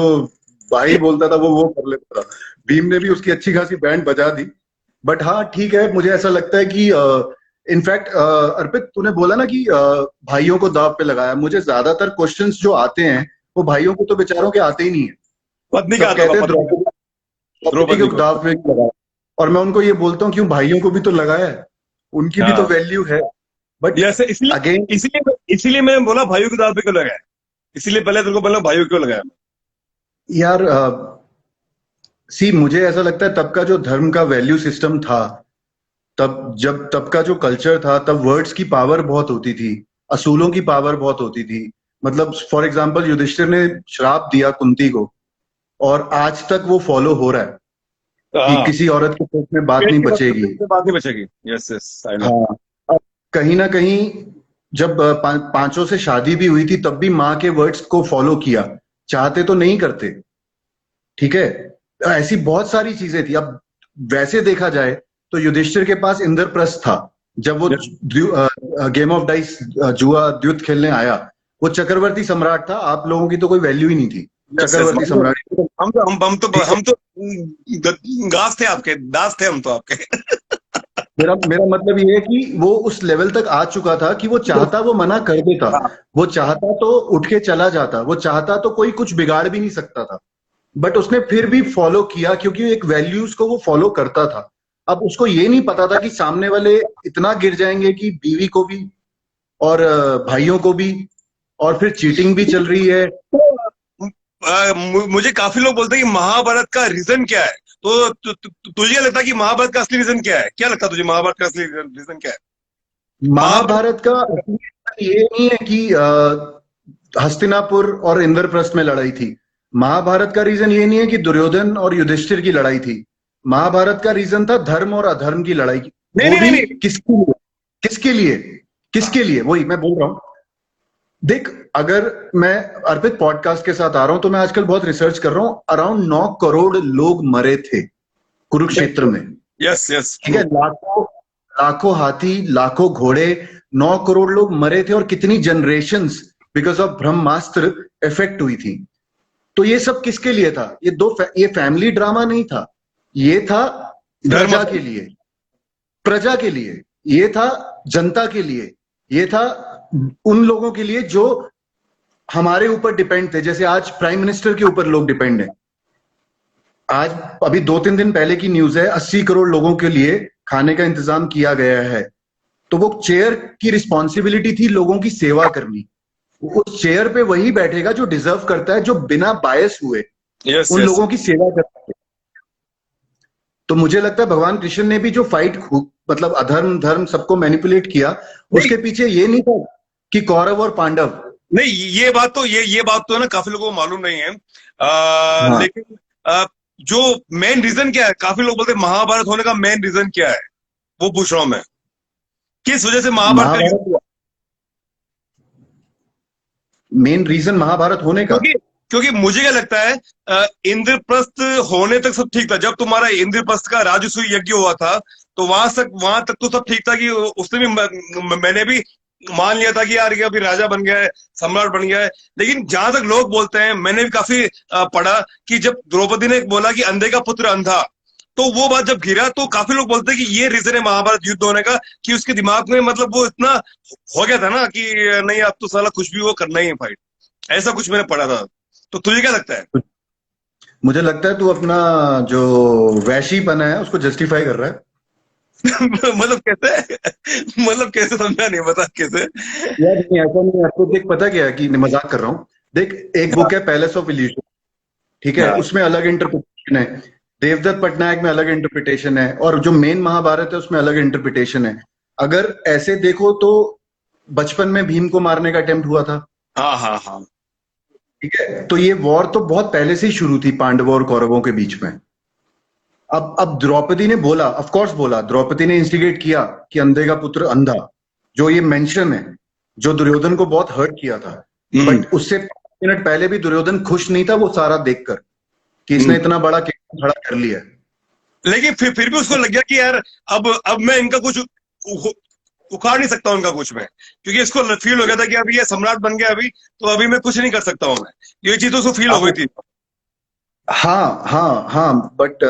भाई बोलता था, वो कर लेता था। भीम ने भी उसकी अच्छी खासी बैंड बजा दी। बट हाँ, ठीक है, मुझे ऐसा लगता है कि इनफैक्ट अर्पित, तूने बोला ना कि भाइयों को दाव पे लगाया। मुझे ज्यादातर क्वेश्चंस जो आते हैं वो भाइयों को तो बेचारों के आते ही नहीं है। पत्नी सब का कहते हैं द्रौपदी द्रौपदी को दाव पे क्यों लगाया, और मैं उनको ये बोलता हूँ क्यों, भाइयों को भी तो लगाया है, उनकी भी तो हाँ, वैल्यू है। बट जैसे इसलिए अगेन, इसीलिए मैं बोला भाइयों की दाव पे क्यों लगाया, इसलिए पहले तेरे को बोला भाइयों क्यों लगाया। यार सी, मुझे ऐसा लगता है तब का जो धर्म का वैल्यू सिस्टम था, तब का जो कल्चर था, तब वर्ड्स की पावर बहुत होती थी, असूलों की पावर बहुत होती थी। मतलब फॉर एग्जाम्पल, युधिष्ठिर ने श्राप दिया कुंती को, और आज तक वो फॉलो हो रहा है कि हाँ, किसी औरत के पेट में बात नहीं बचेगी। बात नहीं बचेगी। Yes yes, I know. हाँ, अब कहीं ना कहीं जब पांचों से शादी भी हुई थी, तब भी माँ के वर्ड्स को फॉलो किया, चाहते तो नहीं करते, ठीक है। ऐसी बहुत सारी चीजें थी। अब वैसे देखा जाए तो युधिष्ठिर के पास इंद्रप्रस्थ था, जब वो गेम ऑफ डाइस, जुआ द्युत खेलने आया। वो चक्रवर्ती सम्राट था, आप लोगों की तो कोई वैल्यू ही नहीं थी। चक्रवर्ती सम्राट, हम तो दास थे आपके, दास थे हम तो आपके। मेरा मेरा मतलब ये है कि वो उस लेवल तक आ चुका था कि वो चाहता वो मना कर देता, वो चाहता तो उठ के चला जाता, वो चाहता तो कोई कुछ बिगाड़ भी नहीं सकता था। बट उसने फिर भी फॉलो किया, क्योंकि एक वैल्यूज को वो फॉलो करता था। अब उसको ये नहीं पता था कि सामने वाले इतना गिर जाएंगे कि बीवी को भी और भाइयों को भी, और फिर चीटिंग भी चल रही है। मुझे काफी लोग बोलते हैं कि महाभारत का रीजन क्या है, तो तुझे लगता है कि महाभारत का असली रीजन क्या है? क्या लगता है तुझे महाभारत का असली रीजन क्या है? महाभारत का ये नहीं है कि हस्तिनापुर और इंद्रप्रस्थ में लड़ाई थी। महाभारत का रीजन ये नहीं है कि दुर्योधन और युधिष्ठिर की लड़ाई थी। महाभारत का रीजन था धर्म और अधर्म की लड़ाई की। वो भी किसके लिए, किसके लिए, किसके लिए, वही मैं बोल रहा हूं। देख, अगर मैं अर्पित पॉडकास्ट के साथ आ रहा हूं तो मैं आजकल बहुत रिसर्च कर रहा हूं। अराउंड 9 करोड़ लोग मरे थे कुरुक्षेत्र में। यस यस, ठीक है, लाखों लाखों हाथी, लाखों घोड़े, 9 करोड़ लोग मरे थे, और कितनी generations because of Brahmastra effect हुई थी। तो ये सब किसके लिए था? ये फैमिली ड्रामा नहीं था, ये था प्रजा के लिए, प्रजा के लिए, ये था जनता के लिए, ये था उन लोगों के लिए जो हमारे ऊपर डिपेंड थे। जैसे आज प्राइम मिनिस्टर के ऊपर लोग डिपेंड हैं। आज अभी 2-3 दिन पहले की न्यूज है, 80 करोड़ लोगों के लिए खाने का इंतजाम किया गया है। तो वो चेयर की रिस्पॉन्सिबिलिटी थी लोगों की सेवा करनी। उस चेयर पे वही बैठेगा जो डिजर्व करता है, जो बिना बायस हुए उन लोगों की सेवा करता है। तो मुझे लगता है भगवान कृष्ण ने भी जो फाइट मतलब अधर्म धर्म सबको मैनिपुलेट किया, नहीं उसके पीछे ये नहीं था कि कौरव और पांडव। नहीं, ये बात तो है ना, काफी लोगों को मालूम नहीं है। हाँ, लेकिन जो मेन रीजन क्या है, काफी लोग बोलते हैं महाभारत होने का मेन रीजन क्या है, वो पूछ रहा हूं मैं। किस वजह से महाभारत का युद्ध महाभारत हुआ? मेन रीजन महाभारत होने का। क्योंकि क्योंकि मुझे क्या लगता है, इंद्रप्रस्थ होने तक सब ठीक था। जब तुम्हारा इंद्रप्रस्थ का राजसूय यज्ञ हुआ था, तो वहां तक तो सब ठीक था कि उसने भी मैंने भी मान लिया था कि यार ये अभी राजा बन गया है, सम्राट बन गया है। लेकिन जहां तक लोग बोलते हैं, मैंने भी काफी पढ़ा कि जब द्रौपदी ने बोला कि अंधे का पुत्र अंधा, तो वो बात जब गिरा तो काफी लोग बोलते हैं कि ये रीजन है महाभारत युद्ध होने का, कि उसके दिमाग में मतलब वो इतना हो गया था ना कि नहीं, अब तो साला कुछ भी वो करना ही है फाइट। ऐसा कुछ मैंने पढ़ा था। तो तुझे क्या लगता है? मुझे लगता है तू अपना जो वैशीपना है उसको जस्टिफाई कर रहा है। मतलब कैसे? मतलब कैसे, समझा नहीं, बता कैसे। यार नहीं, ऐसा नहीं है। आपको देख, पता क्या है कि मैं मजाक कर रहा हूँ। देख, एक हाँ बुक है पैलेस ऑफ इल्यूशन, ठीक है, हाँ। उसमें अलग इंटरप्रिटेशन है। देवदत्त पटनायक में अलग इंटरप्रिटेशन है, और जो मेन महाभारत है उसमें अलग इंटरप्रिटेशन है। अगर ऐसे देखो तो बचपन में भीम को मारने का अटेम्प्ट हुआ था, हाँ हाँ हाँ। ठीक है, तो ये वॉर तो बहुत पहले से ही शुरू थी पांडवों और कौरवों के बीच में। अब द्रौपदी ने बोला, ऑफ कोर्स बोला, द्रौपदी ने इंस्टिगेट किया कि अंधे का पुत्र अंधा, जो ये मेंशन है, जो दुर्योधन को बहुत हर्ट किया था। हम्म बट उससे 5 मिनट पहले भी दुर्योधन खुश नहीं था वो सारा देखकर कि इसने हम्म। इतना बड़ा केस खड़ा कर लिया है। लेकिन फिर भी उसको लग गया कि यार अब मैं इनका कुछ उखाड़ नहीं सकता उनका कुछ मैं, क्योंकि इसको फील हो गया था कि अभी ये सम्राट बन गया अभी, तो अभी मैं कुछ नहीं कर सकता हूँ मैं। ये चीज तो उसको फील हो गई अब थी। हाँ हाँ हाँ, बट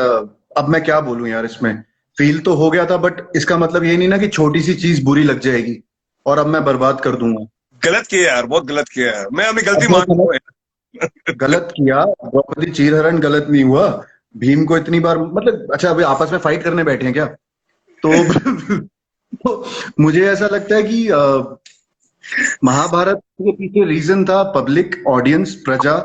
अब मैं क्या बोलूं यार, इसमें फील तो हो गया था, बट इसका मतलब ये नहीं ना कि छोटी सी चीज बुरी लग जाएगी और अब मैं बर्बाद कर दूंगा। गलत किया यार, बहुत गलत किया यार, मैं अपनी गलती अब मैं मान समझ, रहा हूँ। गलत किया, द्रौपदी चीरहरण गलत नहीं हुआ। भीम को इतनी बार, मतलब अच्छा अभी आपस में फाइट करने बैठे हैं क्या? तो, तो मुझे ऐसा लगता है कि महाभारत के पीछे रीजन था पब्लिक ऑडियंस, प्रजा,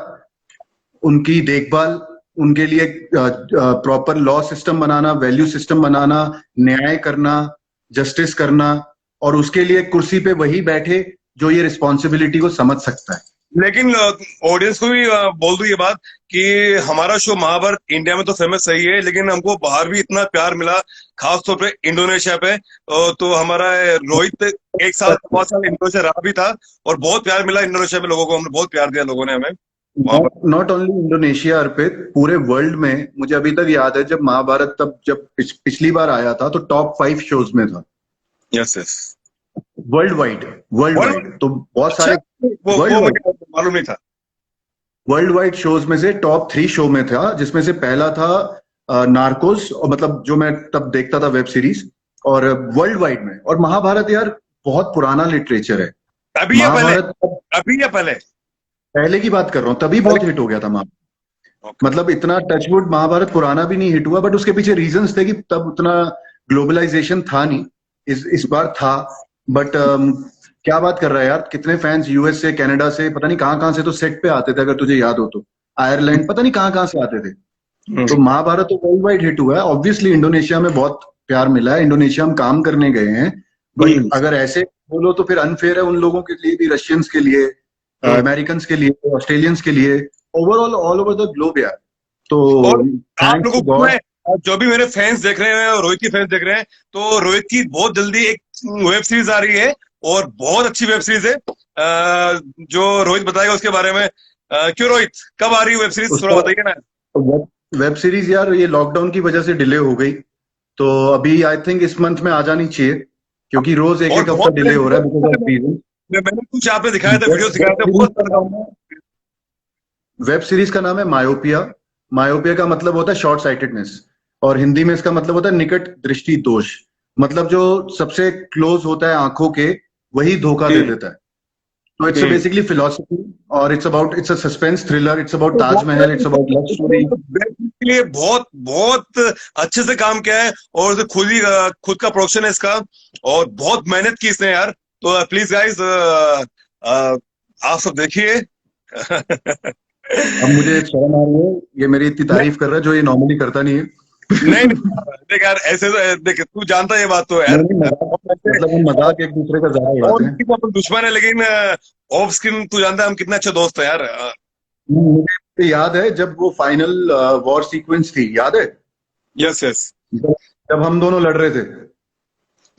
उनकी देखभाल, उनके लिए प्रॉपर लॉ सिस्टम बनाना, वैल्यू सिस्टम बनाना, न्याय करना, जस्टिस करना, और उसके लिए कुर्सी पे वही बैठे जो ये रिस्पॉन्सिबिलिटी को समझ सकता है। लेकिन ऑडियंस को भी बोल दूं ये बात कि हमारा शो महाभारत इंडिया में तो फेमस सही है, लेकिन हमको बाहर भी इतना प्यार मिला, खास तौर पे इंडोनेशिया पे। तो हमारा रोहित एक साल बहुत साल इंडोनेशिया रहा भी था, और बहुत प्यार मिला इंडोनेशिया में लोगों को, हमने बहुत प्यार दिया लोगों ने हमें वहां पर। नॉट ओनली इंडोनेशिया, अर्पित, पूरे वर्ल्ड में। मुझे अभी तक याद है जब महाभारत, तब जब पिछली बार आया था तो टॉप 5 शोज में था, yes yes. World wide. World world. Wide तो बहुत अच्छा, सारे, वर्ल्ड वो वाइड, मैं मालूम नहीं था। वर्ल्ड वाइड शोज में से टॉप 3 शो में था, जिसमें से पहला था नार्कोस, और मतलब जो मैं तब देखता था वेब सीरीज, और वर्ल्ड वाइड में। और महाभारत यार बहुत पुराना लिटरेचर है। अभी या पहले? महाभारत अभी या पहले? पहले की बात कर रहा हूँ, तभी पहले। बहुत हिट हो गया था। ओके। मतलब इतना टचवुड महाभारत पुराना भी नहीं हिट हुआ, बट उसके पीछे रीजंस थे कि तब उतना ग्लोबलाइजेशन था नहीं। इस बार था। बट क्या बात कर रहा है यार, कितने फैंस यूएस से, कनाडा से, पता नहीं कहाँ कहाँ से तो सेट पे आते थे, अगर तुझे याद हो तो। आयरलैंड, पता नहीं कहाँ कहाँ से आते थे। तो महाभारत तो वर्ल्ड वाइड हिट हुआ है। ऑब्वियसली इंडोनेशिया में बहुत प्यार मिला है, इंडोनेशिया हम काम करने गए हैं। बट हम्म, अगर ऐसे बोलो तो फिर अनफेयर है उन लोगों के लिए भी, रशियंस के लिए, हम्म। अमेरिकन के लिए, ऑस्ट्रेलियंस के लिए, overall all over the globe यार। तो और आप थैंक्स लोगों टू को गॉड। मैं, जो भी मेरे फैंस देख रहे हैं और रोहित की फैंस देख रहे हैं, तो रोहित की बहुत जल्दी एक वेब सीरीज आ रही है, और बहुत अच्छी वेब सीरीज है। जो रोहित बताएगा उसके बारे में। क्यों रोहित, कब आ रही है वेब सीरीज, थोड़ा उसका बताइए ना। वेब वेब सीरीज यार, ये लॉकडाउन की वजह से डिले हो गई, तो अभी आई थिंक इस मंथ में आ जानी चाहिए, क्योंकि रोज एक और एक हफ्ता बहुत डिले हो रहा है बिकॉज ऑफ रीजन। मैंने कुछ यहाँ पे दिखाया था, वीडियो दिखाया था, बहुत सारा। वेब सीरीज का नाम है मायोपिया। मायोपिया का मतलब होता है शॉर्ट साइटेडनेस, और हिंदी में इसका मतलब होता है निकट दृष्टि दोष। मतलब जो सबसे क्लोज होता है आंखों के, वही धोखा दे हम्म देता है। तो इट्स हम्म। बेसिकली फिलोसफी, और it's a suspense thriller, it's about तो Taj Mahal, it's about love story. के लिए बहुत बहुत अच्छे से काम किया है, और उसे खुद का प्रोडक्शन है इसका, और बहुत मेहनत की इसने यार। तो प्लीज गाइस, आप सब देखिए। अब मुझे शर्म आ रही है, ये मेरी इतनी मैं तारीफ कर रहा है जो ये नॉर्मली करता नहीं है। नहीं नहीं, देख यार ऐसे तो देख तू जानता है ये बात तो यार। नहीं नहीं, मतलब हम मजाक एक दूसरे का ज्यादा और उड़ाते हैं। अपन दुश्मन है, लेकिन ऑफ स्क्रीन तू जानता है हम कितने अच्छे दोस्त हैं यार। मुझे याद है जब वो फाइनल वॉर सीक्वेंस थी, याद है? Yes yes. जब जब हम दोनों लड़ रहे थे।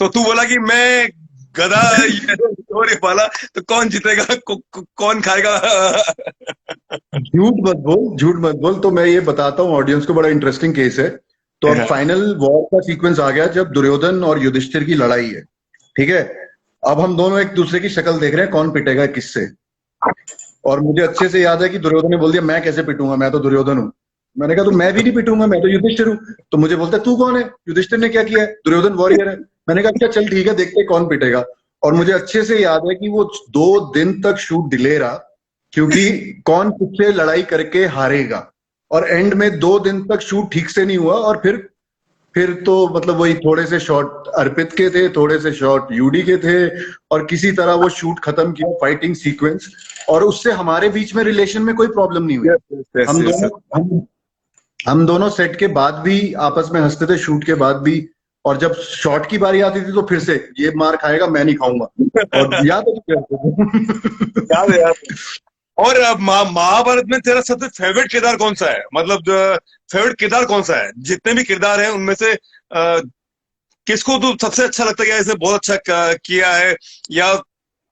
तो तू बोला कि मैं गधा ये और ये वाला, तो कौन जीतेगा, कौन खाएगा। झूठ मत बोल, झूठ मत बोल। तो मैं ये बताता हूँ ऑडियंस को, बड़ा इंटरेस्टिंग केस है। तो अब फाइनल वॉर का सीक्वेंस आ गया जब दुर्योधन और युधिष्ठिर की लड़ाई है, ठीक है। अब हम दोनों एक दूसरे की शक्ल देख रहे हैं, कौन पिटेगा किससे। और मुझे अच्छे से याद है कि दुर्योधन ने बोल दिया मैं कैसे पिटूंगा, मैं तो दुर्योधन हूँ। मैंने कहा तो मैं भी नहीं पिटूंगा, मैं तो युधिष्ठिर हूँ। तो मुझे बोलता है तू कौन है, युधिष्ठिर ने क्या किया है, दुर्योधन वॉरियर है। मैंने कहा अच्छा चल ठीक है, देखते हैं कौन पिटेगा। और मुझे अच्छे से याद है कि वो 2 दिन तक शूट डिले रहा, क्योंकि कौन किससे लड़ाई करके हारेगा। और एंड में 2 दिन तक शूट ठीक से नहीं हुआ। और फिर तो मतलब वही थोड़े से शॉट अर्पित के थे, थोड़े से शॉट यूडी के थे, और किसी तरह वो शूट खत्म किया फाइटिंग सीक्वेंस। और उससे हमारे बीच में रिलेशन में कोई प्रॉब्लम नहीं हुई। यस हम यस। दोनों हम दोनों सेट के बाद भी आपस में हंसते थे, शूट के बाद भी। और जब शॉट की बारी आती थी तो फिर से ये मार खाएगा मैं नहीं खाऊंगा। और याद है तुझे? याद है यार। और महाभारत में तेरा सबसे फेवरेट किरदार कौन सा है, मतलब फेवरेट किरदार कौन सा है, जितने भी किरदार हैं उनमें से किसको तू सबसे अच्छा लगता है, या ऐसे बहुत अच्छा किया है, या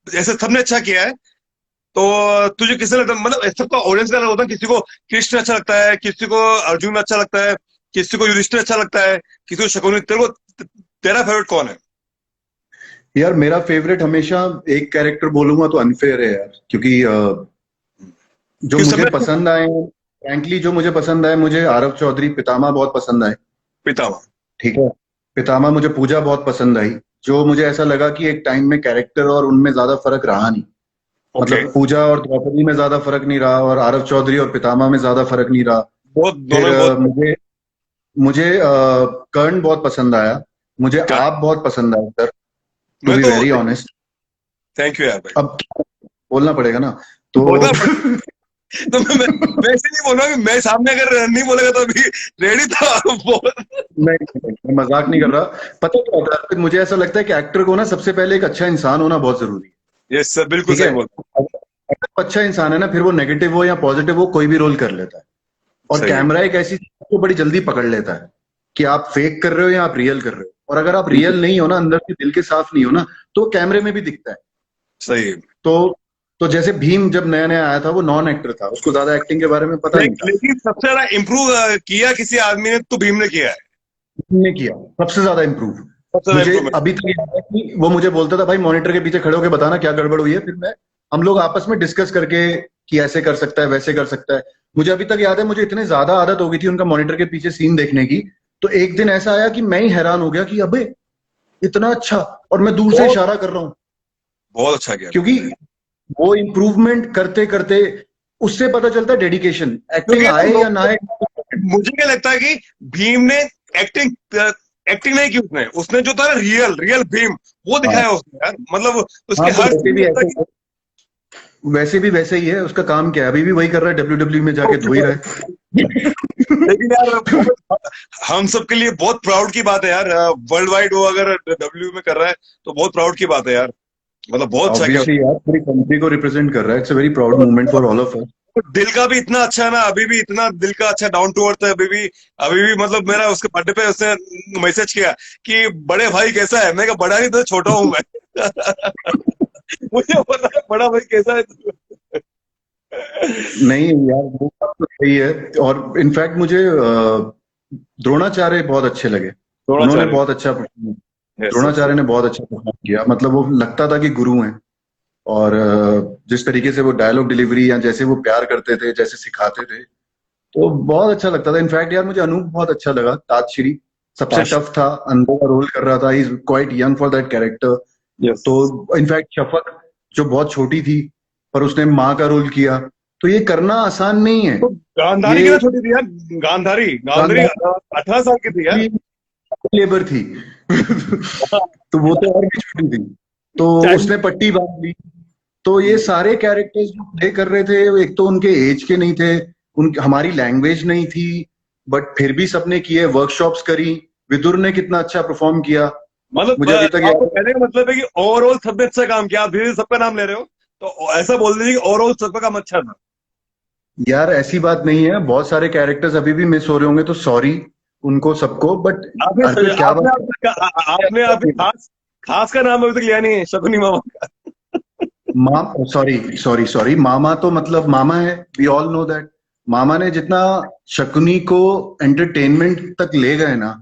ऐसे सबने अच्छा किया है, तो तुझे किससे लगता है, मतलब सबका ऑडियंस का अलग होता है, किसी को कृष्ण अच्छा लगता है, किसी को अर्जुन अच्छा लगता है, किसी को युधिष्ठिर अच्छा लगता है, किसी को शकुनी। तेरे को तेरा फेवरेट कौन है? यार मेरा फेवरेट हमेशा, एक कैरेक्टर बोलूंगा तो अनफेयर है यार, क्योंकि जो क्यों मुझे सबने पसंद आए, फ्रैंकली जो मुझे पसंद आए, मुझे आरव चौधरी पितामह बहुत पसंद आए। पितामह। ठीक है। पितामह, मुझे पूजा बहुत पसंद आई। जो मुझे ऐसा लगा कि एक टाइम में कैरेक्टर और उनमें ज्यादा फर्क रहा नहीं। ओके। मतलब पूजा और द्रौपदी में ज्यादा फर्क नहीं रहा, और आरव चौधरी और पितामह में ज्यादा फर्क नहीं रहा। बहुत दोनों फिर में बहुत। मुझे मुझे कर्ण बहुत पसंद आया। मुझे आप बहुत पसंद आया सर, टू मैं बी तो वेरी ऑनेस्ट। थैंक यू यार भाई। अब बोलना पड़ेगा ना, तो बोलना तो मैं ऐसे नहीं बोल रहा कि मैं सामने अगर नहीं बोलेगा तो अभी रेडी था बोल। मैं मजाक नहीं कर रहा। पता क्या होता है, मुझे ऐसा लगता है कि एक्टर को ना सबसे पहले एक अच्छा इंसान होना बहुत जरूरी है। यस सर, बिल्कुल ठीक है। सही बोल। अगर वो अच्छा इंसान है ना, फिर वो नेगेटिव हो या पॉजिटिव हो, कोई भी रोल कर लेता है। और सही है। कैमरा एक ऐसी चीज को बड़ी जल्दी पकड़ लेता है कि आप फेक कर रहे हो या आप रियल कर रहे हो। और अगर आप बिल्कुल रियल नहीं हो ना, अंदर से दिल के साफ नहीं हो ना, तो कैमरे में भी दिखता है। सही है। तो तो जैसे भीम जब नया नया आया था, वो नॉन एक्टर था, उसको ज्यादा एक्टिंग के बारे में पता नहीं था। लेकिन सबसे ज्यादा इम्प्रूव किया किसी आदमी ने तो भीम ने किया है। ने किया सबसे ज्यादा इम्प्रूव। सबसे ज्यादा मुझे इम्प्रूवमेंट। अभी तक याद है कि वो मुझे बोलता था भाई मॉनिटर के पीछे खड़े होकर बताना क्या गड़बड़ हुई है। फिर मैं हम लोग आपस में डिस्कस करके कि ऐसे कर सकता है, वैसे कर सकता है। मुझे अभी तक याद है, मुझे इतनी ज्यादा आदत हो गई थी उनका मॉनिटर के पीछे सीन देखने की। तो एक दिन ऐसा आया कि मैं ही हैरान हो गया कि अबे इतना अच्छा, और मैं दूर से बहुत इशारा कर रहा हूँ। बहुत अच्छा किया। क्योंकि वो इम्प्रूवमेंट करते करते उससे पता चलता है डेडिकेशन, एक्टिंग क्योंकि आए या ना आए। मुझे क्या लगता है कि भीम ने एक्टिंग एक्टिंग नहीं की, उसने उसने जो था रियल रियल भीम वो हाँ दिखाया उसने यार, मतलब उसके हाँ, तो हर वैसे सीन भी लगता ऐसे है कि वैसे भी वैसे ही है, उसका काम क्या है, अभी भी वही कर रहा है, डब्ल्यू में जाके धो ही रहा है। लेकिन यार हम सबके लिए बहुत प्राउड की बात है यार, वर्ल्ड वाइड वो अगर डब्ल्यू में कर रहा है तो बहुत प्राउड की बात है यार, मतलब बहुत अच्छा किया। ऑब्वियसली यार, पूरी कंट्री को रिप्रेजेंट कर रहा है। It's a very proud moment for all of us. दिल का भी इतना अच्छा है ना, अभी भी इतना दिल का अच्छा डाउन टू अर्थ है अभी भी मतलब मेरा उसके बर्थडे पे उसने मैसेज किया कि बड़े भाई कैसा है, मैं कहा बड़ा नहीं तो छोटा हूं मैं। मुझे पता है बड़ा भाई कैसा है तू। नहीं यार, वो बात तो सही है। और इनफैक्ट मुझे द्रोणाचार्य बहुत अच्छे लगे। उन्होंने द्रोणाचार्य। बहुत अच्छा परफॉर्म यस यस। द्रोणाचार्य ने बहुत अच्छा परफॉर्म किया। मतलब वो लगता था कि गुरु हैं। और जिस तरीके से वो डायलॉग डिलीवरी, या जैसे वो प्यार करते थे, जैसे सिखाते थे, तो बहुत अच्छा लगता था। इनफैक्ट यार मुझे अनूप बहुत अच्छा लगा, ताजश्री सबसे काश। टफ था, अंधे का रोल कर रहा था। He is quite young for that character. Yes. तो इनफैक्ट शफक जो बहुत छोटी थी, पर उसने माँ का रोल किया। तो ये करना आसान नहीं है। तो गांधारी ये कितना छोटी थी यार, गांधारी गांधारी गांधारी 18 साल की थी यार। लेबर थी। तो वो तो और भी छोटी थी। तो चाइल्ड। उसने पट्टी बांध ली। तो ये सारे कैरेक्टर्स जो प्ले कर रहे थे, एक तो उनके एज के नहीं थे, उन हमारी लैंग्वेज नहीं थी। बट फिर भी सबने किए, वर्कशॉप्स करी। विदुर ने कितना अच्छा परफॉर्म किया, मतलब मुझे अभी तक आपको याद कहने का मतलब है कि ओवरऑल सबने अच्छा काम किया। आप धीरे धीरे सबका नाम ले रहे हो, तो ऐसा बोल दीजिए कि ओवरऑल सबका काम अच्छा था। है। यार ऐसी बात नहीं है, बहुत सारे कैरेक्टर्स अभी भी मिस हो रहे होंगे, तो सॉरी उनको सबको, बट आपने अर्पित क्या आपने बात आपने आपने है। खास खास का नाम अभी तक लिया नहीं है, शकुनी मामा का। माम सॉरी सॉरी सॉरी, मामा तो मतलब मामा है, वी ऑल नो दैट। मामा ने जितना शकुनी को एंटरटेनमेंट तक ले गए ना,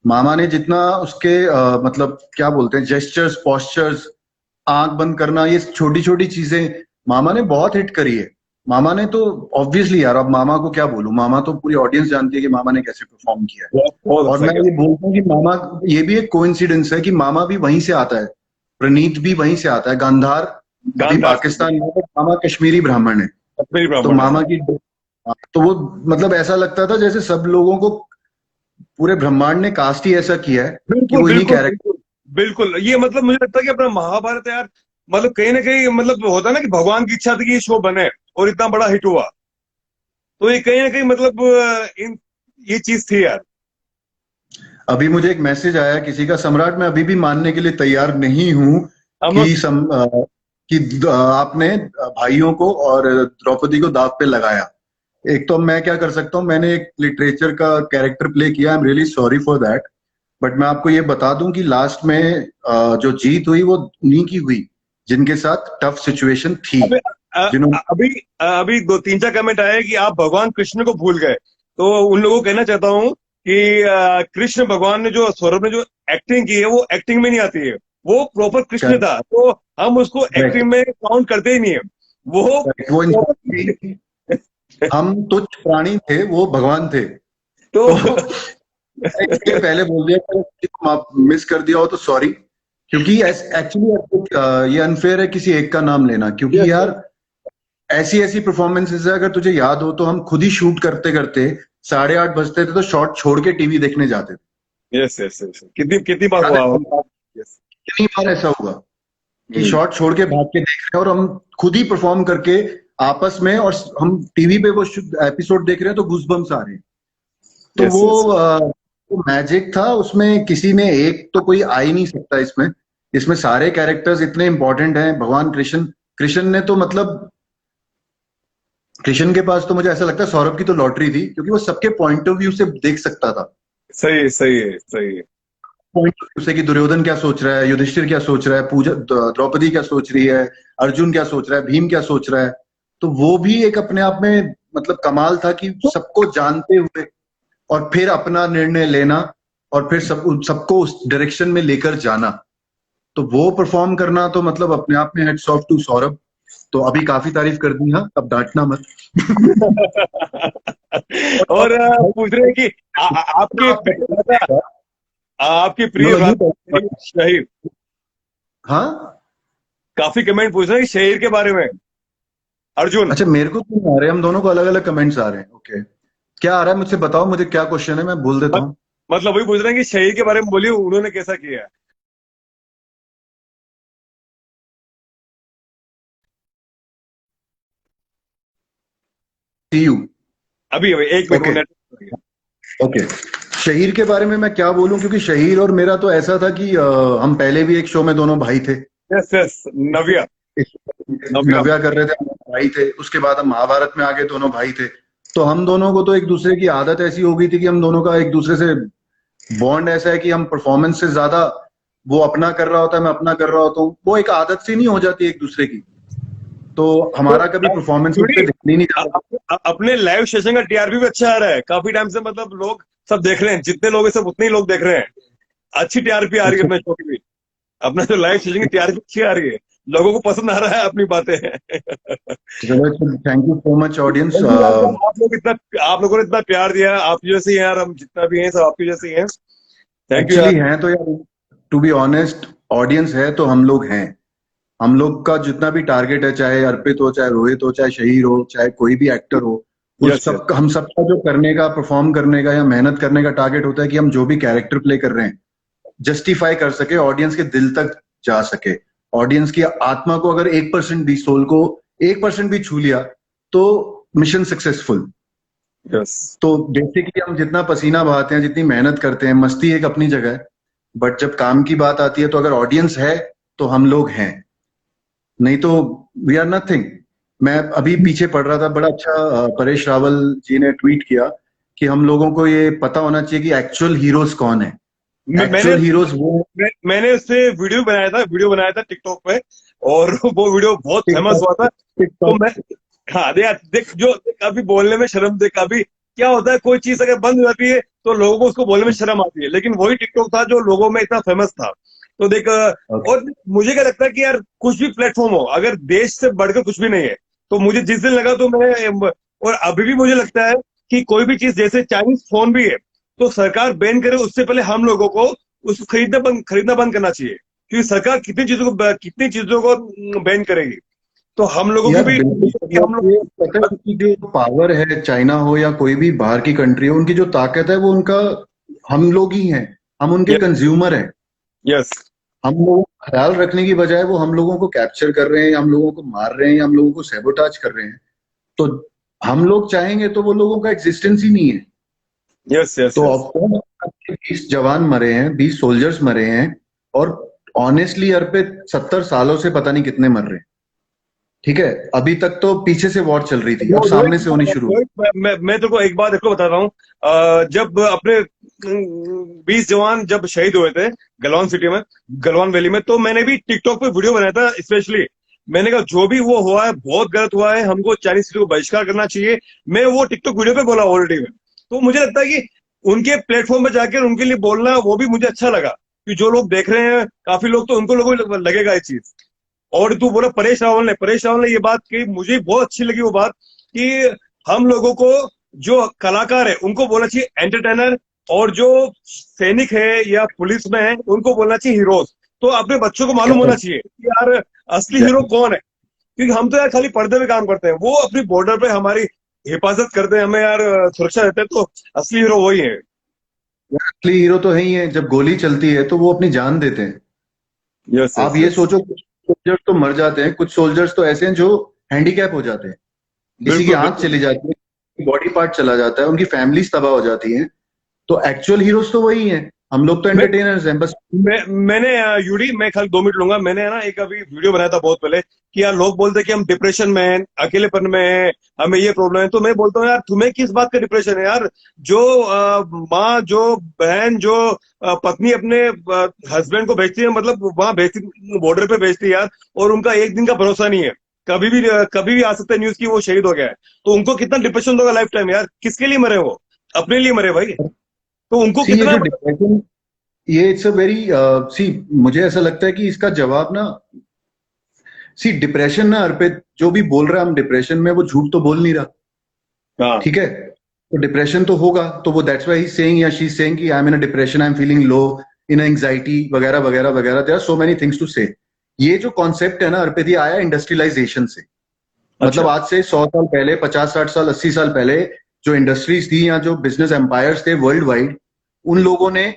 मामा ने जितना उसके मतलब क्या बोलते हैं, जेस्चर्स, पॉस्चर्स, आंख बंद करना, ये छोटी छोटी चीजें मामा ने बहुत हिट करी है। मामा ने तो ऑब्वियसली यार, अब मामा को क्या बोलूं, मामा तो पूरी ऑडियंस जानती है कि मामा ने कैसे परफॉर्म किया है। बहुत बहुत और अच्छा मैं किया। ये बोलता हूँ कि मामा, ये भी एक कोइंसिडेंस है कि मामा भी वहीं से आता है, प्रणीत भी वहीं से आता है, गांधार अभी गांधार से पाकिस्तान में है, मामा कश्मीरी ब्राह्मण है। कश्मीरी तो ब्राह्मण है। मामा की, तो वो मतलब ऐसा लगता था जैसे सब लोगों को पूरे ब्रह्मांड ने कास्ट ही ऐसा किया है कि बिल्कुल वो इन्हीं बिल्कुल कैरेक्टर। बिल्कुल बिल्कुल। ये मतलब मुझे लगता है कि अपना महाभारत यार, मतलब कहीं ना कहीं मतलब होता है ना कि भगवान की इच्छा थी कि ये शो बने और इतना बड़ा हिट हुआ। तो ये कहीं ना कहीं मतलब इन ये चीज थी यार। अभी मुझे एक मैसेज आया किसी का, सम्राट मैं अभी भी मानने के लिए तैयार नहीं हूं हम कि आपने भाइयों को और द्रौपदी को दांव पे लगाया। एक तो मैं क्या कर सकता हूँ, मैंने एक लिटरेचर का कैरेक्टर प्ले किया, I am really sorry for that. But मैं आपको ये बता दूं कि लास्ट में जो जीत हुई वो उन्हीं की हुई जिनके साथ टफ सिचुएशन थी, अभी जिन्होंने। अभी अभी दो तीन चार कमेंट आए कि आप भगवान कृष्ण को भूल गए। तो उन लोगों को कहना चाहता हूँ कि कृष्ण भगवान ने जो सौरभ ने जो एक्टिंग की है वो एक्टिंग में नहीं आती है। वो प्रॉपर कृष्ण था, तो हम उसको करेक्ट, एक्टिंग में काउंट करते ही नहीं है। वो वो इंसान proper- थी, हम तुच्छ प्राणी थे, वो भगवान थे। तो तो मैंने इसलिए पहले बोल दिया कि आप मिस कर दिया हो तो सॉरी, क्योंकि एक्चुअली ये अनफेयर है किसी एक का नाम लेना, क्योंकि यस यार ऐसी ऐसी परफॉर्मेंसेज है, अगर तुझे याद हो तो हम खुद ही शूट करते करते 8:30 बजते थे तो शॉट छोड़ के टीवी देखने जाते थे। यस यस यस, कितनी कितनी बार याद हुआ है, होगा। यस। कितनी बार ऐसा हुआ कि हम्म। शॉट छोड़ के भाग के देख रहे हैं, और हम खुद ही परफॉर्म करके आपस में, और हम टीवी पे वो एपिसोड देख रहे हैं तो गूज़बम्स आ रहे हैं। तो यस यस। वो मैजिक था उसमें, किसी में एक तो कोई आ ही नहीं सकता इसमें। इसमें सारे कैरेक्टर्स इतने इंपॉर्टेंट हैं। भगवान कृष्ण, कृष्ण ने तो मतलब, कृष्ण के पास तो मुझे ऐसा लगता है सौरभ की तो लॉटरी थी, क्योंकि वो सबके पॉइंट ऑफ व्यू से देख सकता था। सही सही है सही है। पॉइंट ऑफ व्यू से कि दुर्योधन क्या सोच रहा है, युधिष्ठिर क्या सोच रहा है, पूजा द्रौपदी क्या सोच रही है, अर्जुन क्या सोच रहा है, भीम क्या सोच रहा है। तो वो भी एक अपने आप में मतलब कमाल था कि सबको जानते हुए और फिर अपना निर्णय लेना, और फिर सबको उस डायरेक्शन में लेकर जाना। तो वो परफॉर्म करना तो मतलब अपने आप में हेड्स ऑफ टू सौरभ। तो अभी काफी तारीफ कर दी, हाँ अब डांटना मत। और पूछ रहे हैं कि आपके आपकी नो प्रिय नो यू, शहीद। हाँ। काफी कमेंट पूछ रहे हैं कि शहीद के बारे में। अर्जुन। अच्छा, मेरे को तो नहीं आ रहे, हम दोनों को अलग अलग कमेंट्स आ रहे हैं, ओके। क्या आ रहा है मुझसे बताओ, मुझे क्या क्वेश्चन है, मैं बोल देता मत, हूँ। मतलब वही पूछ रहे हैं कि शहीद के बारे में बोलिए, उन्होंने कैसा किया है। सी यू। अभी अभी एक मिनट वो ओके नेट। ओके। शहीर के बारे में मैं क्या बोलूं, क्योंकि शहीर और मेरा तो ऐसा था कि हम पहले भी एक शो में दोनों भाई थे। Yes yes. नव्या। नव्या। नव्या कर रहे थे, हम भाई थे, उसके बाद हम महाभारत में आगे दोनों भाई थे। तो हम दोनों को तो एक दूसरे की आदत ऐसी हो गई थी कि हम दोनों का एक दूसरे से बॉन्ड ऐसा है कि हम परफॉर्मेंस से ज्यादा, वो अपना कर रहा होता है, मैं अपना कर रहा होता हूँ, वो एक आदत सी नहीं हो जाती एक दूसरे की। तो तो हमारा कभी परफॉर्मेंस उस थोड़ी पर ध्यान ही नहीं जाता। अपने लाइव सेशन का टीआरपी भी अच्छा आ रहा है काफी टाइम से। मतलब लोग सब देख रहे हैं, जितने लोग हैं सब उतने ही लोग देख रहे हैं। अच्छी टीआरपी आ रही है अच्छा, अपने शो की भी। अपना जो लाइव सेशन की टीआरपी अच्छी आ रही है। लोगों को पसंद आ रहा है अपनी बातें। चलो, thank you so much audience. Thank you यार, आप लोग इतना, आप लोगों ने इतना प्यार दिया। आप जैसे ही हैं यार, हम जितना भी हैं सब आपके जैसे ही हैं। थैंक यू एक्चुअली यार। हैं तो यार, टू बी ऑनेस्ट, ऑडियंस है तो हम लोग हैं। हम लोग का जितना भी टारगेट है, चाहे अर्पित हो, चाहे रोहित हो, चाहे शहीर हो, चाहे कोई भी एक्टर हो, उस यस यस। सब हम सबका जो करने का, परफॉर्म करने का या मेहनत करने का टारगेट होता है कि हम जो भी कैरेक्टर प्ले कर रहे हैं जस्टिफाई कर सके, ऑडियंस के दिल तक जा सके। ऑडियंस की आत्मा को अगर 1% भी, सोल को 1% भी छू लिया तो मिशन सक्सेसफुल। यस। तो बेसिकली हम जितना पसीना बहाते हैं, जितनी मेहनत करते हैं, मस्ती एक अपनी जगह है, बट जब काम की बात आती है तो अगर ऑडियंस है तो हम लोग हैं, नहीं तो वी आर नथिंग। मैं अभी पीछे पढ़ रहा था, बड़ा अच्छा परेश रावल जी ने ट्वीट किया कि हम लोगों को ये पता होना चाहिए कि एक्चुअल हीरोज कौन है। मैंने एक्चुअल हीरोज वो मैंने उससे वीडियो बनाया था टिकटॉक पे, और वो वीडियो बहुत फेमस टिकटॉक हुआ था। तो टिकटॉक मैं, हाँ देख देख जो देख, अभी बोलने में शर्म, देख अभी क्या होता है, कोई चीज अगर बंद हो जाती है तो लोगों को उसको बोलने में शर्म आती है, लेकिन वही टिकटॉक था जो लोगों में इतना फेमस था। तो देख और मुझे क्या लगता है कि यार कुछ भी प्लेटफॉर्म हो, अगर देश से बढ़कर कुछ भी नहीं है, तो मुझे जिस दिन लगा तो मैं, और अभी भी मुझे लगता है कि कोई भी चीज, जैसे चाइनीज फोन भी है, तो सरकार बैन करे उससे पहले हम लोगों को उसको खरीदना बंद करना चाहिए, क्योंकि सरकार कितनी चीजों को बैन करेगी, तो हम लोगों की यार भी कि हम बिल्कुल, लोग। ये पता है उनकी जो पावर है, चाइना हो या कोई भी बाहर की कंट्री हो, उनकी जो ताकत है वो उनका हम लोग ही हैं, हम उनके कंज्यूमर हैं। यस। हम लोगों का ख्याल रखने की बजाय वो हम लोगों को कैप्चर कर रहे हैं, हम लोगों को मार रहे हैं, हम लोगों को सैबोटाज कर रहे हैं। तो हम लोग चाहेंगे तो वो लोगों का एग्जिस्टेंस ही नहीं है। यस। यस। तो यस। ऑफ कोर्स 20 जवान मरे हैं, 20 सोल्जर्स मरे हैं, और ऑनेस्टली अर्पित 70 सालों से पता नहीं कितने मर रहे हैं। ठीक है, अभी तक तो पीछे से वॉर चल रही थी, अब रोहित, सामने से होनी शुरू हुई। मैं तेरे को एक बात देखो बता रहा हूँ। जब अपने 20 जवान जब शहीद हुए थे गलवान सिटी में, गलवान वैली में, तो मैंने भी टिकटॉक पे वीडियो बनाया था स्पेशली। मैंने कहा जो भी वो हुआ है बहुत गलत हुआ है, हमको चाइनीज सिटी को बहिष्कार करना चाहिए। मैं वो टिकटॉक वीडियो पे बोला ऑलरेडी में। तो मुझे लगता है कि उनके प्लेटफॉर्म पे जाकर उनके लिए बोलना वो भी मुझे अच्छा लगा, कि जो लोग देख रहे हैं काफी लोग, तो उनको लोगों को लगेगा ये चीज। और तू बोला परेश रावल ने ये बात कही, मुझे बहुत अच्छी लगी वो बात, कि हम लोगों को, जो कलाकार है उनको बोलना चाहिए एंटरटेनर, और जो सैनिक है या पुलिस में है उनको बोलना चाहिए हीरोज। तो अपने बच्चों को मालूम होना चाहिए कि यार असली हीरो कौन है, क्योंकि हम तो यार खाली पर्दे में काम करते हैं, वो अपनी बॉर्डर पे हमारी हिफाजत करते हैं, हमें यार सुरक्षा देते हैं, तो असली हीरो वही है। असली हीरो तो है ही है, जब गोली चलती है तो वो अपनी जान देते हैं। यस। आप यस। ये यस। सोचो, कुछ सोल्जर्स तो मर जाते हैं, कुछ सोल्जर्स तो ऐसे हैं जो हैंडीकैप हो जाते हैं, किसी की बिल्कुल आंख बिल्कुल। चली जाती है, बॉडी पार्ट चला जाता है, उनकी फैमिलीज तबाह हो जाती हैं। तो एक्चुअल हीरोज तो वही हैं, हम लोग तो मैं एंटरटेनर्स हैं बस। मैंने यूडी, मैं खाली 2 मिनट लूंगा। मैंने है ना एक अभी वीडियो बनाया था बहुत पहले, कि यार लोग बोलते हैं कि हम डिप्रेशन में हैं, अकेलेपन में हैं, हमें ये प्रॉब्लम है। तो मैं बोलता हूँ यार तुम्हें किस बात का डिप्रेशन है यार? जो माँ, जो बहन, जो पत्नी अपने हस्बैंड को भेजती है, मतलब वहां भेजती, बॉर्डर पे भेजती है यार, और उनका एक दिन का भरोसा नहीं है, कभी भी आ सकता है न्यूज की वो शहीद हो गया है। तो उनको कितना डिप्रेशन होगा लाइफ टाइम यार? किसके लिए मरे वो? अपने लिए मरे भाई। तो उनको सी ये कितना जो डिप्रेशन, ये इट्स अ वेरी सी, मुझे ऐसा लगता है कि इसका जवाब ना, सी डिप्रेशन ना अर्पित, जो भी बोल रहा है हम डिप्रेशन में, वो झूठ तो बोल नहीं रहा। हाँ। ठीक है, तो डिप्रेशन तो होगा, तो वो दैट्स व्हाई ही सेइंग या शी सेइंग कि I am in a depression, I am feeling low, in anxiety वगैरह वगैरह वगैरह, there are so many things to say. ये जो कॉन्सेप्ट है ना अर्पित, ये आया इंडस्ट्रियलाइजेशन से। मतलब अच्छा। आज से 100 साल पहले, 50 60 साल, 80 साल पहले जो इंडस्ट्रीज थी या जो बिजनेस एम्पायर्स थे वर्ल्ड वाइड, उन लोगों ने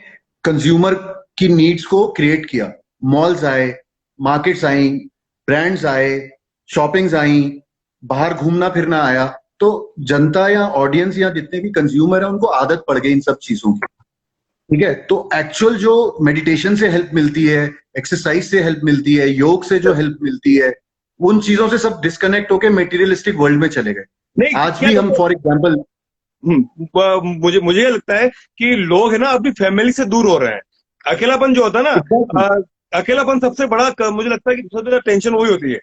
कंज्यूमर की नीड्स को क्रिएट किया। मॉल्स आए, मार्केट्स आई, ब्रांड्स आए, शॉपिंग्स आई, बाहर घूमना फिरना आया। तो जनता या ऑडियंस या जितने भी कंज्यूमर है उनको आदत पड़ गई इन सब चीजों की। ठीक है, तो एक्चुअल जो मेडिटेशन से हेल्प मिलती है, एक्सरसाइज से हेल्प मिलती है, योग से जो हेल्प मिलती है, उन चीजों से सब डिस्कनेक्ट होके मेटीरियलिस्टिक वर्ल्ड में चले गए। नहीं आज क्या भी हम लगता फॉर एग्जांपल, है, मुझे ये लगता है कि लोग है ना अपनी फैमिली से दूर हो रहे हैं। अकेलापन जो होता है ना, अकेलापन सबसे बड़ा मुझे लगता है कि सबसे ज्यादा टेंशन वही होती है।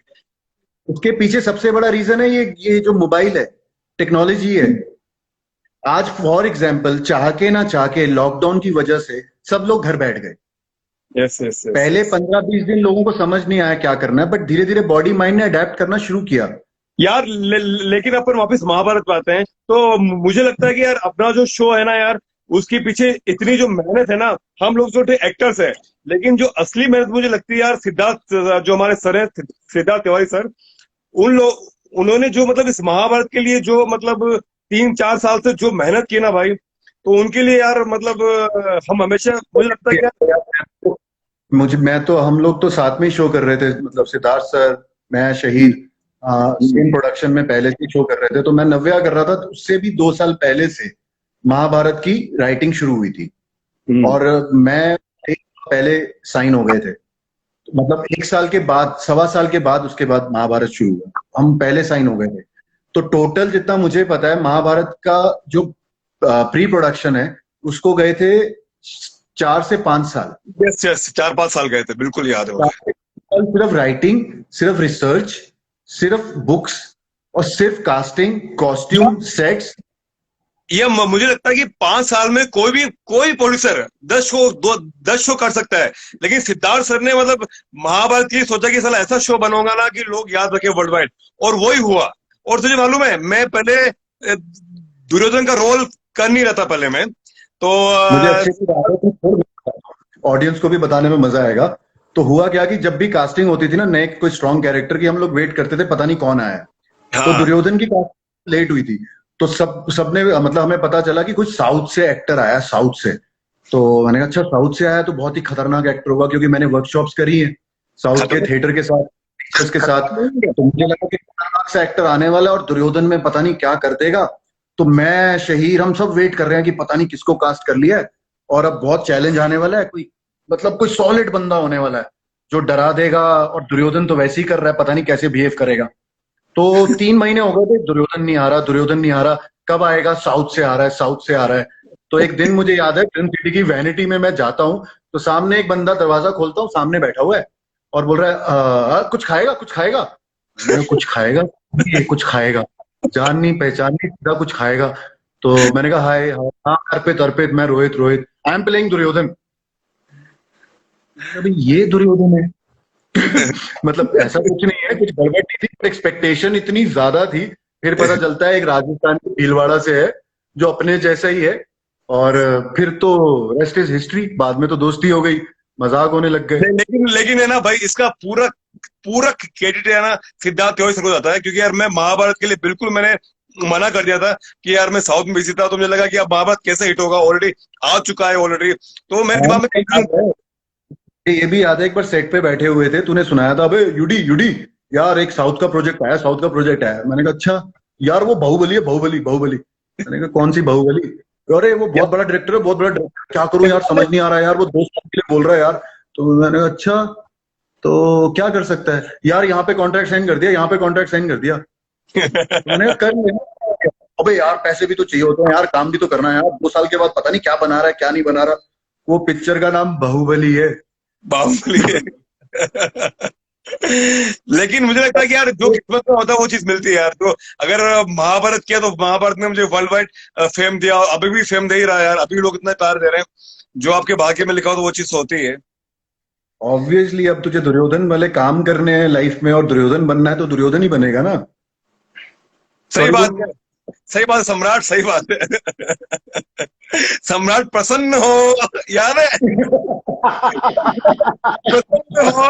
उसके पीछे सबसे बड़ा रीजन है ये जो मोबाइल है, टेक्नोलॉजी है। आज फॉर एग्जांपल चाह के ना चाह के लॉकडाउन की वजह से सब लोग घर बैठ गए। यस। यस। यस। पहले यस। 15 20 दिन लोगों को समझ नहीं आया क्या करना है, बट धीरे धीरे बॉडी माइंड ने अडेप्ट करना शुरू किया। यार लेकिन अपन वापस महाभारत पे आते हैं, तो मुझे लगता है कि यार अपना जो शो है ना यार, उसके पीछे इतनी जो मेहनत है ना, हम लोग जो एक्टर्स है, लेकिन जो असली मेहनत मुझे लगती है यार, सिद्धार्थ, जो हमारे सर है, सिद्धार्थ तिवारी सर, उन लोग, उन्होंने जो मतलब इस महाभारत के लिए जो मतलब 3 4 साल से जो मेहनत की ना भाई, तो उनके लिए यार मतलब हम हमेशा, मुझे लगता है कि यार। मैं तो हम लोग तो साथ में ही शो कर रहे थे, मतलब सिद्धार्थ सर, मैं, शहीद, सेम प्रोडक्शन में पहले से शो कर रहे थे, तो मैं नव्या कर रहा था, तो उससे भी 2 साल पहले से महाभारत की राइटिंग शुरू हुई थी। और मैं एक साल पहले साइन हो गए थे, तो मतलब 1 साल के बाद, 1.25 साल के बाद उसके बाद महाभारत शुरू हुआ, हम पहले साइन हो गए थे। तो टोटल जितना मुझे पता है महाभारत का जो प्री प्रोडक्शन है उसको गए थे 4 से 5 साल। यस यस, 4-5 साल गए थे, बिल्कुल याद है मुझे। सिर्फ राइटिंग, सिर्फ रिसर्च, सिर्फ बुक्स और सिर्फ कास्टिंग, कॉस्ट्यूम, सेट्स। ये मुझे लगता है कि 5 साल में कोई प्रोड्यूसर 10 शो कर सकता है, लेकिन सिद्धार्थ सर ने मतलब महाभारत के लिए सोचा कि साला ऐसा शो बनोगा ना कि लोग याद रखे वर्ल्ड वाइड, और वही हुआ। और तुझे मालूम है, मैं पहले दुर्योधन का रोल कर नहीं रहा था पहले मैं, तो मुझे अच्छे से ऑडियंस को भी बताने में मजा आएगा। तो हुआ क्या कि जब भी कास्टिंग होती थी ना नए कोई स्ट्रॉन्ग कैरेक्टर की, हम लोग वेट करते थे पता नहीं कौन आया है। तो दुर्योधन की कास्टिंग लेट हुई थी, तो सबने मतलब हमें पता चला कि कुछ साउथ से एक्टर आया, साउथ से। तो मैंने कहा अच्छा साउथ से आया तो बहुत ही खतरनाक एक्टर होगा, क्योंकि मैंने वर्कशॉप्स करी है साउथ के थिएटर के साथ, टीचर्स के साथ। तो मुझे लगा कि खतरनाक सा एक्टर आने वाला है और दुर्योधन में पता नहीं क्या कर देगा। तो मैं, शहीर, हम सब वेट कर रहे हैं कि पता नहीं किसको कास्ट कर लिया है, और अब बहुत चैलेंज आने वाला है, कोई सॉलिड बंदा होने वाला है जो डरा देगा। और दुर्योधन तो वैसे ही कर रहा है, पता नहीं कैसे बिहेव करेगा। तो 3 महीने हो गए थे, दुर्योधन नहीं आ रहा, दुर्योधन नहीं आ रहा, कब आएगा, साउथ से आ रहा है, साउथ से आ रहा है। तो एक दिन मुझे याद है, फिल्म सिटी की वैनिटी में मैं जाता हूँ, तो सामने एक बंदा, दरवाजा खोलता हूँ, सामने बैठा हुआ है और बोल रहा है कुछ खाएगा, कुछ खाएगा। कुछ खाएगा, ये कुछ खाएगा, जान नहीं पहचान नहीं, सीधा कुछ खाएगा। तो मैंने कहा हाय, हाँ अर्पित, अर्पित, मैं Rohit, Rohit, I am playing Duryodhan. अभी ये दुर्योधन है। मतलब ऐसा कुछ नहीं है, कुछ गड़बड़ नहीं थी, एक्सपेक्टेशन इतनी ज्यादा थी। फिर पता चलता है एक राजस्थान के भीलवाड़ा से है जो अपने जैसा ही है, और फिर तो रेस्ट इज हिस्ट्री। बाद में तो दोस्ती हो गई, मजाक होने लग गए। लेकिन है ना भाई, इसका पूरा पूरा क्रेडिट है ना सिद्धार्थ तिवारी सर को जाता है, क्योंकि यार मैं महाभारत के लिए बिल्कुल मैंने मना कर दिया था कि यार मैं साउथ में बिजी था, तो मुझे लगा कि अब महाभारत कैसे हिट होगा, ऑलरेडी आ चुका है ऑलरेडी, तो मेरे दिमाग में ये भी याद है, एक बार सेट पे बैठे हुए थे, तूने सुनाया था, अबे यूडी यूडी यार एक साउथ का प्रोजेक्ट आया, साउथ का प्रोजेक्ट आया। मैंने कहा अच्छा यार, वो बाहुबली है, बाहुबली, बाहुबली। मैंने कहा कौन सी बाहुबली? अरे वो बहुत बड़ा डायरेक्टर है, बहुत बड़ा डायरेक्टर, क्या करूं यार, समझ नहीं आ रहा है यार, वो 2 साल के लिए बोल रहा है यार। तो मैंने कहा अच्छा, तो क्या कर सकता है यार, यहाँ पे कॉन्ट्रैक्ट साइन कर दिया, यहाँ पे कॉन्ट्रैक्ट साइन कर दिया। तो मैंने कहा कर लेना, अबे यार पैसे भी तो चाहिए होते हैं यार, काम भी तो करना है यार, 2 साल के बाद पता नहीं क्या बना रहा है, क्या नहीं बना रहा। वो पिक्चर का नाम बाहुबली है। बाहुबली है। लेकिन मुझे लगता है कि यार जो किस्मत में होता है वो चीज मिलती है यार। तो अगर महाभारत किया, तो महाभारत ने मुझे वर्ल्ड वाइड फेम दिया, अभी भी फेम दे ही रहा है यार, अभी लोग इतना प्यार दे रहे हैं। जो आपके भाग्य में लिखा हो तो वो चीज होती है। ऑब्वियसली अब तुझे दुर्योधन वाले काम करने हैं लाइफ में, और दुर्योधन बनना है तो दुर्योधन ही बनेगा ना। सही बात है, सही बात है सम्राट, सही बात है। सम्राट प्रसन्न हो, याद है? प्रसन्न हो।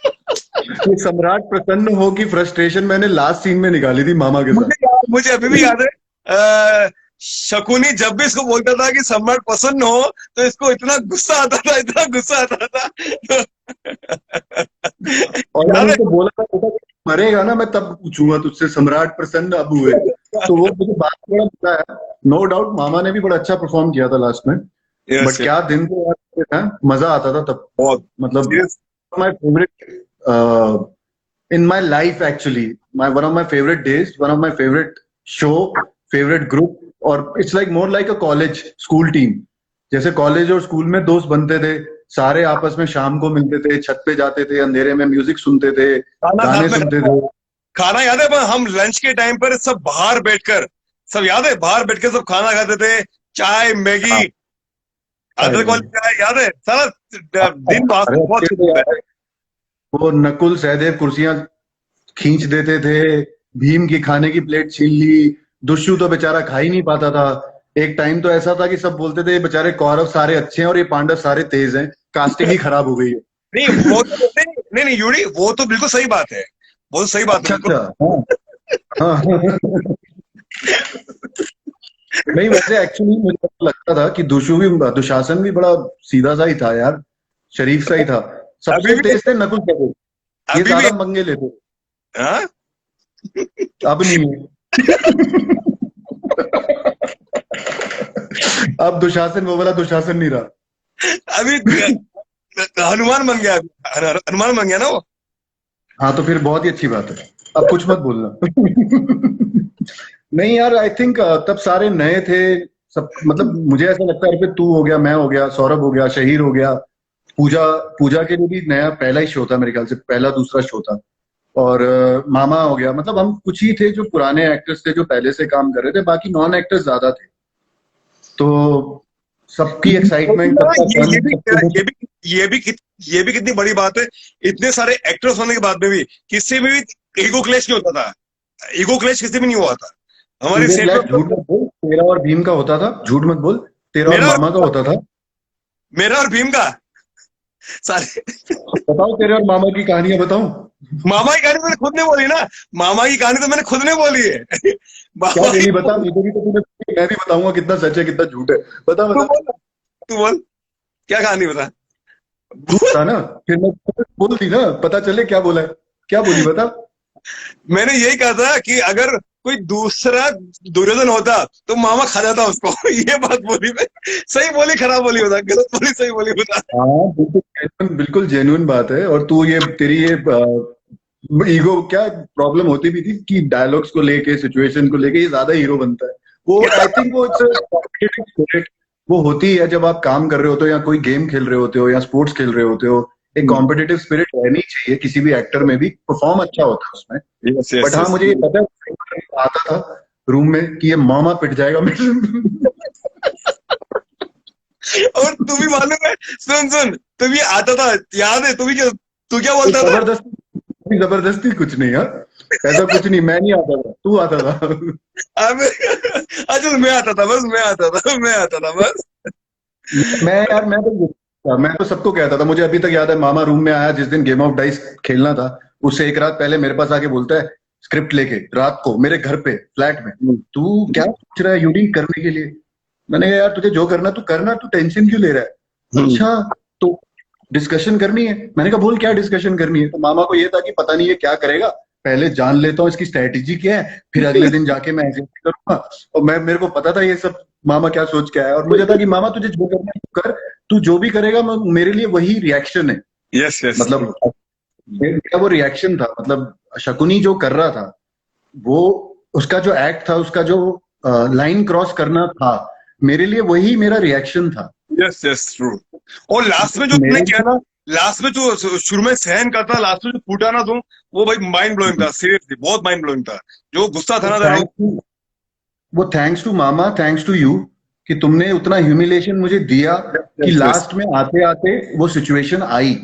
ये सम्राट प्रसन्न हो की फ्रस्ट्रेशन मैंने लास्ट सीन में निकाली थी मामा के साथ। मुझे अभी भी याद है, शकुनी जब भी इसको बोलता था कि सम्राट प्रसन्न हो, तो इसको इतना गुस्सा आता था, इतना गुस्सा आता था। और मैंने उसको बोला था बेटा मरेगा ना मैं तब पूछूंगा तुझसे, सम्राट प्रसन्न अब हुए। तो वो मुझे बात बड़ा मजा आया। नो डाउट मामा ने भी बड़ा अच्छा परफॉर्म किया था लास्ट में। बट क्या दिन तो यार, मजा आता था तब बहुत, मतलब my favourite in my life actually, one of my favorite days, one of my favorite show, favorite group, और it's like more like a college school team। जैसे कॉलेज और स्कूल में दोस्त बनते थे, सारे आपस में शाम को मिलते थे, छत पे जाते थे, अंधेरे में म्यूजिक सुनते थे, गाने सुनते थे। खाना याद है, हम लंच के टाइम पर सब बाहर बैठकर, सब याद है, बाहर बैठकर सब खाना खाते थे, चाय, मैगी, अदरक वाली चाय, याद है? सारा दिन बहुत। वो नकुल सहदेव कुर्सियां खींच देते थे, भीम की खाने की प्लेट छीन ली, दुष्यु तो बेचारा खा ही नहीं पाता था। एक टाइम तो ऐसा था कि सब बोलते थे बेचारे कौरव सारे अच्छे हैं और ये पांडव सारे तेज हैं, कास्टिंग ही खराब हो गई है। नहीं वो तो, नहीं यूरी, वो तो बिल्कुल सही बात है, वो तो सही बात है। अच्छा, नहीं वैसे एक्चुअली मुझे लगता था कि दुशासन भी बड़ा सीधा सा ही था यार, शरीफ सा ही था। सबसे तेज थे नकुल सहदेव, ये ज्यादा पंगे लेते। अब नहीं है। अब दुशासन वो वाला दुशासन नहीं रहा। अभी हनुमान बन गया, हनुमान बन गया ना वो। हाँ तो फिर बहुत ही अच्छी बात है, अब कुछ मत बोलना। नहीं यार, आई थिंक तब सारे नए थे सब, मतलब मुझे ऐसा लगता है, तू हो गया, मैं हो गया, सौरभ हो गया, शहीर हो गया, पूजा पूजा के लिए भी नया पहला ही शो था मेरे ख्याल से, पहला दूसरा शो था। और मामा हो गया, मतलब हम कुछ ही थे जो पुराने एक्टर्स थे जो पहले से काम कर रहे थे, बाकी नॉन एक्टर्स ज्यादा थे। तो सबकी एक्साइटमेंट, सबका ये फन, ये भी सबको ये भी ये भी ये भी कितनी बड़ी बात है, इतने सारे एक्टर्स होने के बाद में भी किसी में भी ईगो क्लैश नहीं होता था। ईगो क्लैश किसी में नहीं हुआ था हमारे ईगो सेट क्लैश में। झूठ मत बोल, तेरा और भीम का होता था, झूठ मत बोल, तेरा और मेरा मामा का होता था। मेरा और भीम का सारे। बताओ, तेरे और मामा की कहानियां बताऊं? मामा की कहानी मैंने खुद ने बोली ना, मामा की कहानी तो मैंने खुद ने बोली है। क्या मामा की, बोली बता, मुझे भी तो तूने, मैं भी बताऊंगा कितना सच है कितना झूठ है। बता तू बता। बोल, तू बोल, क्या कहानी बता। तू बता ना, फिर मैं बोल दी ना, पता चले क्या बोला है, क्या बोली बता। मैंने यही कहा था कि अगर कोई दूसरा दुर्योधन होता तो मामा खा जाता उसको। ये बात बोली मैं। सही बोली खराब बोली बता, गलत बोली सही बोली बता। हाँ बिल्कुल जेन्युइन बात है। और तू ये तेरी ये ईगो क्या प्रॉब्लम होती भी थी कि डायलॉग्स को लेके, सिचुएशन को लेके ये ज्यादा हीरो बनता है। वो आई थिंक वो कॉम्पिटिटिव स्पिरिट वो होती है जब आप काम कर रहे होते हो या कोई गेम खेल रहे होते हो या स्पोर्ट्स खेल रहे होते हो। एक कॉम्पिटिटिव स्पिरिट रहनी चाहिए किसी भी एक्टर में भी, परफॉर्म अच्छा होता है उसमें। यस बट यस हाँ यस। मुझे ये पता है, आता था रूम में कि ये मामा पिट जाएगा मेरे। और तू भी मालूम है, सुन सुन, तू भी आता था, याद है तू भी, क्या तू क्या बोलता था। जबरदस्ती जबरदस्ती कुछ नहीं, हाँ ऐसा कुछ नहीं, मैं नहीं आता था, तू आता था। अब अच्छा मैं आता था, बस मैं आता था, मैं आता था बस। मैं यार, मैं तो सबको कहता था, मुझे अभी तक याद है, मामा रूम में आया जिस दिन गेम ऑफ डाइस खेलना था, उससे एक रात पहले मेरे पास आके बोलता है, स्क्रिप्ट लेके रात को मेरे घर पे फ्लैट में, तू क्या सोच रहा है यूडिंग करने के लिए? मैंने कहा यार तुझे जो करना तू करना, तू टेंशन क्यों ले रहा है? अच्छा, तो डिस्कशन करनी है। मैंने कहा बोल क्या डिस्कशन करनी है? तो मामा को ये था कि पता नहीं ये क्या करेगा, पहले जान लेता हूँ इसकी स्ट्रेटेजी क्या है, फिर अगले दिन जाके मैं ऐसे करूंगा। और मैं, मेरे को पता था ये सब मामा क्या सोच के आया, और मुझे था कि मामा तुझे जो करना है तू कर, तू जो भी करेगा मेरे लिए वही रिएक्शन है। Yes yes. मतलब मेरा वो रिएक्शन था, मतलब शकुनी जो कर रहा था, वो उसका जो एक्ट था, उसका जो लाइन क्रॉस करना था, मेरे लिए वही मेरा रिएक्शन था। Yes yes true. और लास्ट में जो तुमने मेरे किया ना, लास्ट में जो शुरू में सहन करता, लास्ट में जो फूटा ना तुम, वो भाई माइंड ब्लोइंग था, सीरियसली बहुत माइंड ब्लोइंग था। जो गुस्सा था ना तेरा थैंक्स टू वो थैंक्स टू मामा, थैंक्स टू यू, कि तुमने उतना ह्यूमिलेशन मुझे दिया कि यस यस। लास्ट में आते आते वो सिचुएशन आई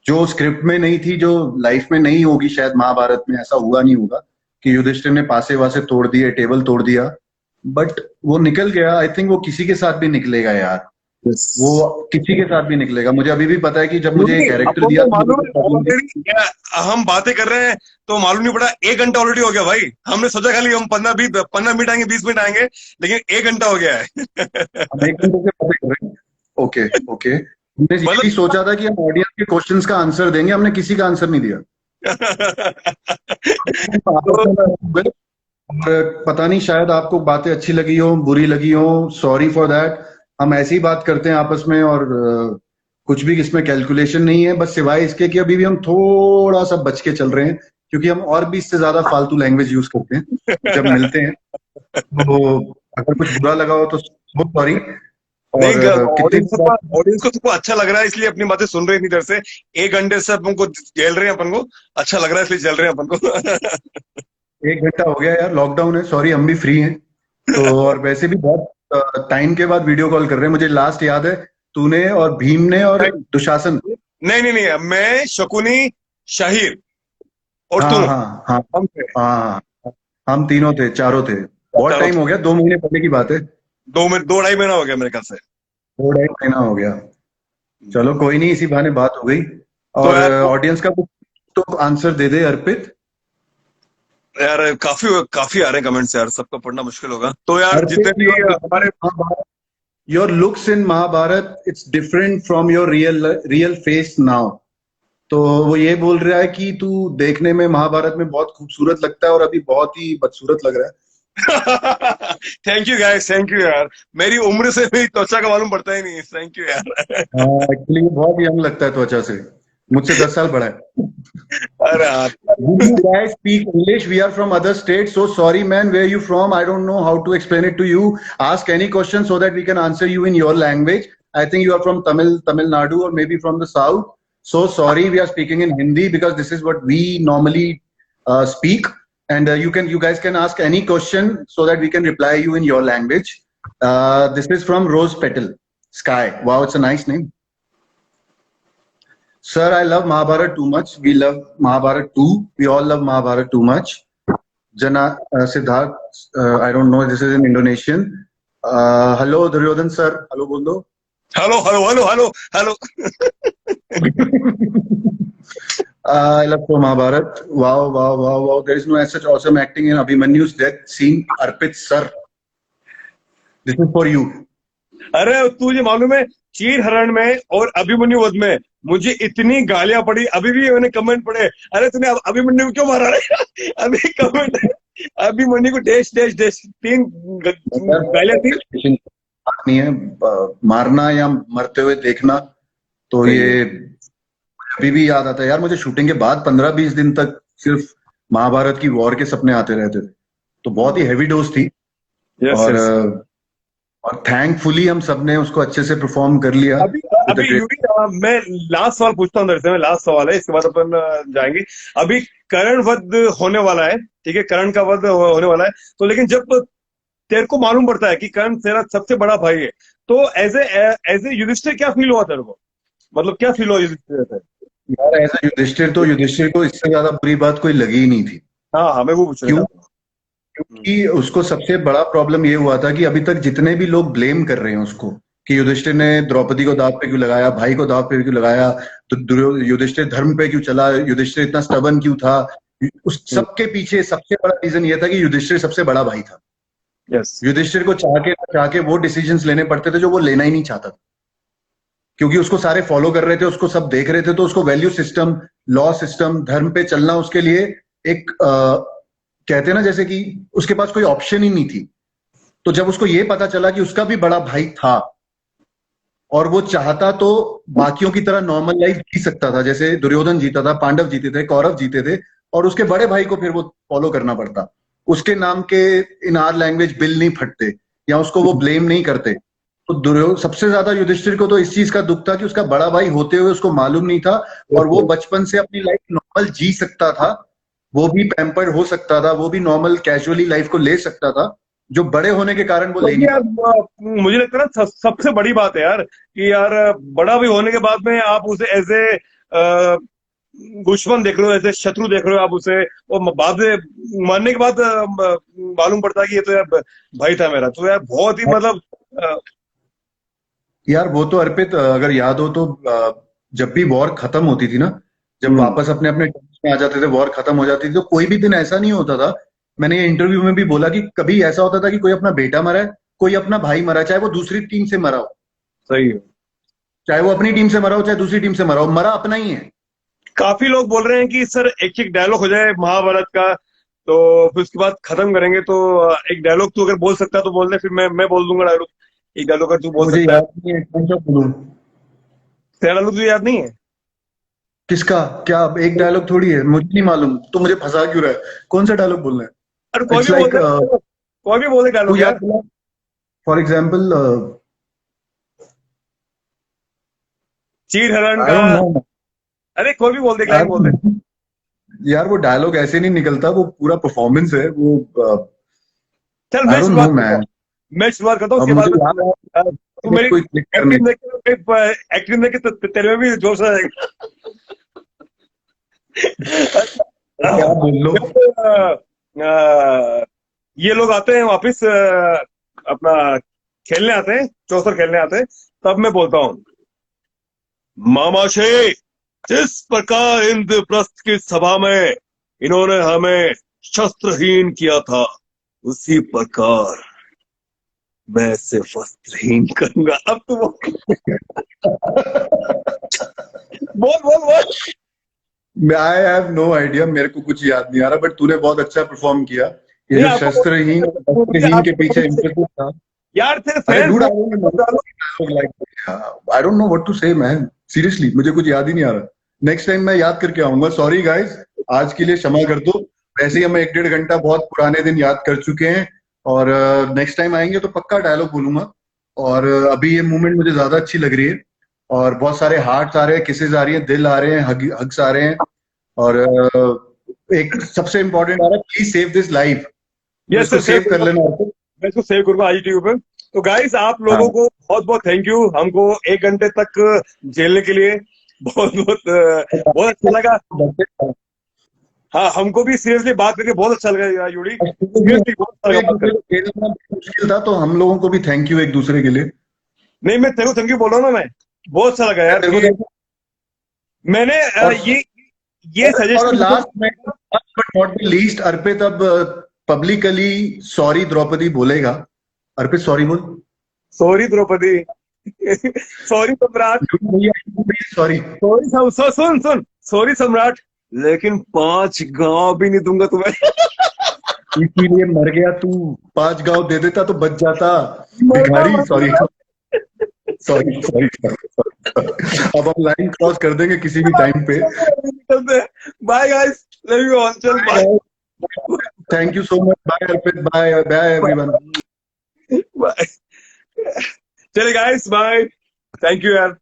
जो स्क्रिप्ट में नहीं थी, जो लाइफ में नहीं होगी शायद, महाभारत में ऐसा हुआ नहीं होगा कि युधिष्ठिर ने पासे वासे तोड़ दिए, टेबल तोड़ दिया, बट वो निकल गया। आई थिंक वो किसी के साथ भी निकलेगा यार, वो किसी के साथ भी निकलेगा। मुझे अभी भी पता है कि जब मुझे ये कैरेक्टर हमको दिया तो तो मालूम मुझे है प्रॉब्लम ऑलरेडी, हम बातें कर रहे हैं तो मालूम नहीं पड़ा, 1 घंटा ऑलरेडी हो गया भाई। हमने सोचा खाली हम 15 मिनट आएंगे, 20 मिनट आएंगे, लेकिन 1 घंटा हो गया है। हम एक घंटे से बातें कर रहे हैं। ओके ओके, हमने ये मतलब भी सोचा था कि हम ऑडियंस के क्वेश्चंस का आंसर देंगे, हमने किसी का आंसर नहीं दिया। तो और पता नहीं, शायद आपको बातें अच्छी लगी हो, बुरी लगी हो, सॉरी फॉर दैट। हम ऐसी ही बात करते हैं आपस में, और कुछ भी इसमें कैलकुलेशन नहीं है, बस सिवाय इसके कि अभी भी हम थोड़ा सा बच के चल रहे हैं, क्योंकि हम और भी इससे ज्यादा फालतू लैंग्वेज यूज करते हैं जब मिलते हैं। तो अगर कुछ बुरा लगा हो तो सॉरी। नहीं, और कितनी ऑडियंस को तुमको अच्छा लग रहा है इसलिए अपनी बातें सुन रहे हैं इतनी देर से। 1 घंटे से अपन को झेल रहे हैं, अपन को अच्छा लग रहा है इसलिए झेल रहे हैं अपन को। एक घंटा हो गया यार, लॉकडाउन है, सॉरी, हम भी फ्री हैं। तो और वैसे भी बहुत टाइम के बाद वीडियो कॉल कर रहे हैं। मुझे लास्ट याद है, तूने और भीम ने और दुशासन। नहीं नहीं नहीं, मैं, शकुनी, शाहिर और हाँ तुम, हाँ हाँ हम थे। हाँ हाँ, हम तीनों थे, चारों थे। बहुत चारों टाइम थे। हो गया, 2 महीने पहले की बात है। 2 ढाई महीना हो गया मेरे ख्याल से। 2 ढाई महीना हो गया। चलो कोई नहीं, इसी बहाने बात हो गई। तो और यार, ऑडियंस का कुछ तो आंसर दे दे अर्पित। काफी काफी आ रहे हैं कमेंट्स यार, सबका पढ़ना मुश्किल होगा। तो यार जितने अर्पित, भी हमारे, your looks in Mahabharat, it's different from your real face now. तो वो ये बोल रहा है कि तू देखने में महाभारत में बहुत खूबसूरत लगता है और अभी बहुत ही बदसूरत लग रहा thank you guys, thank you यार। मेरी उम्र से मेरी त्वचा का मालूम पड़ता ही नहीं है। थैंक यू यार। है। एक्चुअली वो बहुत यंग लगता है त्वचा से, मुझसे 10 साल बड़ा है। अरे यार, Do you guys speak English? We are from other states. So sorry, man. Where you from? I don't know how to explain it to you. Ask any question so that we can answer you in your language. I think you are from Tamil Nadu, or maybe from the south. So sorry, we are speaking in Hindi because this is what we normally speak. And you guys can ask any question so that we can reply you in your language. This is from Rose Petal Sky. Wow, it's a nice name. Sir, I love Mahabharat too much. We love Mahabharat too. We all love Mahabharat too much. Siddharth, I don't know. This is in Indonesian. Hello, Duryodhan sir. Hello, bol do. Hello hello hello hello hello. I love so Mahabharat. Wow, wow, wow, wow. There is no such awesome acting in Abhimanyu's death scene. Arpit sir, this is for you. अरे तुझे मालूम है, चीर हरण में और अभिमन्यु वध में मुझे इतनी गालियां पड़ी। अभी भी मैंने कमेंट पढ़े, अरे तूने अभिमन्यु को क्यों मारा रे? अभी कमेंट, अभिमन्यु को डैश डैश डैश 3 गालियां थी। बात नहीं है, मारना या मरते हुए देखना तो ये अभी भी याद आता है यार। मुझे शूटिंग के बाद 15-20 दिन तक सिर्फ महाभारत की वॉर के सपने आते रहते थे। तो बहुत ही हैवी डोज थी। और थैंकफुली हम सबने उसको अच्छे से परफॉर्म कर लिया। अभी यूवी, मैं लास्ट सवाल पूछता हूँ मेरा लास्ट सवाल है, इसके बाद अपन जाएंगे। अभी करण वध होने वाला है, ठीक है, करण का वध होने वाला है। तो लेकिन जब तेरे को मालूम पड़ता है कि करण तेरा सबसे बड़ा भाई है, तो एज ए युधिष्ठिर क्या फील हुआ तेरे को? मतलब क्या फील हुआ युधिष्ठिर से? यार एज ए युधिष्ठिर को इससे ज्यादा बुरी बात कोई लगी ही नहीं थी। हाँ, मैं वो पूछ रहा था। क्योंकि उसको सबसे बड़ा प्रॉब्लम ये हुआ था कि अभी तक जितने भी लोग ब्लेम कर रहे हैं उसको कि युधिष्ठिर ने द्रौपदी को दाव पे क्यों लगाया, भाई को दाव पे क्यों लगाया, तो युधिष्ठिर धर्म पे क्यों चला, युधिष्ठिर इतना स्टबन क्यों था, उस सबके पीछे सबसे बड़ा रीजन ये था कि युधिष्ठिर सबसे बड़ा भाई था। युधिष्ठिर को चाह के वो डिसीजंस लेने पड़ते थे जो वो लेना ही नहीं चाहता था, क्योंकि उसको सारे फॉलो कर रहे थे, उसको सब देख रहे थे। तो उसको वैल्यू सिस्टम, लॉ सिस्टम, धर्म पे चलना उसके लिए एक कहते हैं ना, जैसे कि उसके पास कोई ऑप्शन ही नहीं थी। तो जब उसको ये पता चला कि उसका भी बड़ा भाई था और वो चाहता तो बाकियों की तरह नॉर्मल लाइफ जी सकता था, जैसे दुर्योधन जीता था, पांडव जीते थे, कौरव जीते थे, और उसके बड़े भाई को फिर वो फॉलो करना पड़ता। उसके नाम के इन आर लैंग्वेज बिल नहीं फटते या उसको वो ब्लेम नहीं करते। तो सबसे ज्यादा युधिष्ठिर को तो इस चीज का दुख था कि उसका बड़ा भाई होते हुए उसको मालूम नहीं था, और वो बचपन से अपनी लाइफ नॉर्मल जी सकता था, वो भी पैम्पर्ड हो सकता था, वो भी नॉर्मल कैजुअली लाइफ को ले सकता था, जो बड़े होने के कारण वो ले नहीं पाता। मुझे लगता है ना सबसे बड़ी बात है यार कि यार बड़ा भी होने के बाद में आप उसे एज ए दुश्मन देख रहे हो, ऐसे शत्रु देख रहे हो आप उसे, और बाद में मरने के बाद मालूम पड़ता है कि ये तो यार भाई था मेरा। तो यार बहुत ही मतलब यार वो तो अर्पित, अगर याद हो तो जब भी वॉर खत्म होती थी ना, जब वापस अपने अपने में आ जाते थे, वॉर खत्म हो जाती थी, तो कोई भी दिन ऐसा नहीं होता था। मैंने ये इंटरव्यू में भी बोला कि कभी ऐसा होता था कि कोई अपना बेटा मरा है, कोई अपना भाई मरा है, चाहे वो दूसरी टीम से मरा हो। सही है, चाहे वो अपनी टीम से मरा हो चाहे दूसरी टीम से मरा हो, मरा अपना ही है। काफी लोग बोल रहे हैं कि सर एक एक डायलॉग हो जाए महाभारत का, तो फिर उसके बाद खत्म करेंगे। तो एक डायलॉग तू अगर बोल सकता है तो बोल दे, फिर मैं बोल दूंगा डायलॉग। एक डायलॉग अगर तू बोल मुझे सकता है। याद नहीं है, कौन सा बोलूं? तेरा डायलॉग तुझे याद नहीं है? किसका? क्या एक डायलॉग थोड़ी है, मुझे नहीं मालूम। तो मुझे फंसा क्यों रहा है? कौन सा डायलॉग बोलना है? अरे कोई भी बोल दे, कोई भी बोल दे डायलॉग यार। फॉर एग्जाम्पल चीर हरण का, अरे कोई भी बोल दे, लाइन बोल दे यार। वो डायलॉग ऐसे नहीं निकलता, वो पूरा परफॉर्मेंस है वो। चल मैं शुरुआत करता हूँ, उसके बाद तू मेरी एक्टिंग देख के तेरे में भी जोश आ जाएगा। क्या बोल लो। ये लोग आते हैं वापिस अपना खेलने आते हैं, चौसर खेलने आते हैं, तब मैं बोलता हूँ, मामाशे, जिस प्रकार इंद्रप्रस्थ की सभा में इन्होंने हमें शस्त्रहीन किया था, उसी प्रकार मैं इसे वस्त्रहीन करूंगा। अब तो बोल बोल बोल। आई हैव नो आइडिया, मेरे को कुछ याद नहीं आ रहा, बट तूने बहुत अच्छा परफॉर्म किया। ये नहीं जो आपको शस्त्रहीन के पीछे इम्पेसिस था। यार तेरे अरे फैंस डूड, बहुत। I don't know what to say man, seriously मुझे कुछ याद ही नहीं आ रहा। नेक्स्ट टाइम मैं याद करके आऊंगा। सॉरी गाइस, आज के लिए क्षमा कर दो। वैसे ही हम 1-1.5 घंटा बहुत पुराने दिन याद कर चुके हैं, और नेक्स्ट टाइम आएंगे तो पक्का डायलॉग बोलूंगा। और अभी ये मूवमेंट मुझे ज्यादा अच्छी लग रही है, और बहुत सारे हार्ट्स आ रहे हैं, किसेस आ रही हैं, दिल आ रहे हैं, हग्स आ रहे हैं, और एक सबसे इंपॉर्टेंट आ रहा है, प्लीज सेव दिस लाइफ। तो यस इसको सर, सेव सेव कर करूंगा। लेना आपको। मैं इसको सेव करूंगा आज यूट्यूब पे। तो गाइस आप लोगों हाँ, को बहुत बहुत थैंक यू, हमको 1 घंटे तक झेलने के लिए। बहुत बहुत बहुत अच्छा लगा। हाँ हमको भी सीरियसली बात करके बहुत अच्छा लगा यार यूडी, सीरियसली बहुत अच्छा एक लगा बात दूसरे करके। को खेलना मुश्किल था, तो हम लोगों को भी थैंक यू एक दूसरे के लिए। नहीं मैं तेरे को थैंक यू बोल रहा हूँ ना, मैं बहुत अच्छा लगा यार तेरे को कि thank you। मैंने और ये और सजेशन लास्ट में, बट नॉट द लीस्ट, अर्पित अब पब्लिकली सॉरी द्रौपदी बोलेगा। अर्पित सॉरी बोल। सॉरी द्रौपदी। सॉरी सम्राट। सॉरी। सॉरी सुन सुन, सॉरी सम्राट, लेकिन 5 गांव भी नहीं दूंगा तुम्हें। इसीलिए मर गया तू, 5 गांव दे देता तो बच जाता। मरना भिखारी, सॉरी मरना। Sorry sorry. अब हम लाइन क्रॉस कर देंगे किसी भी टाइम पे। Bye guys, love you all, चल bye. Thank you so much, bye Arpit, bye bye everyone. Bye. चले गाइस, बाय। थैंक यू यार।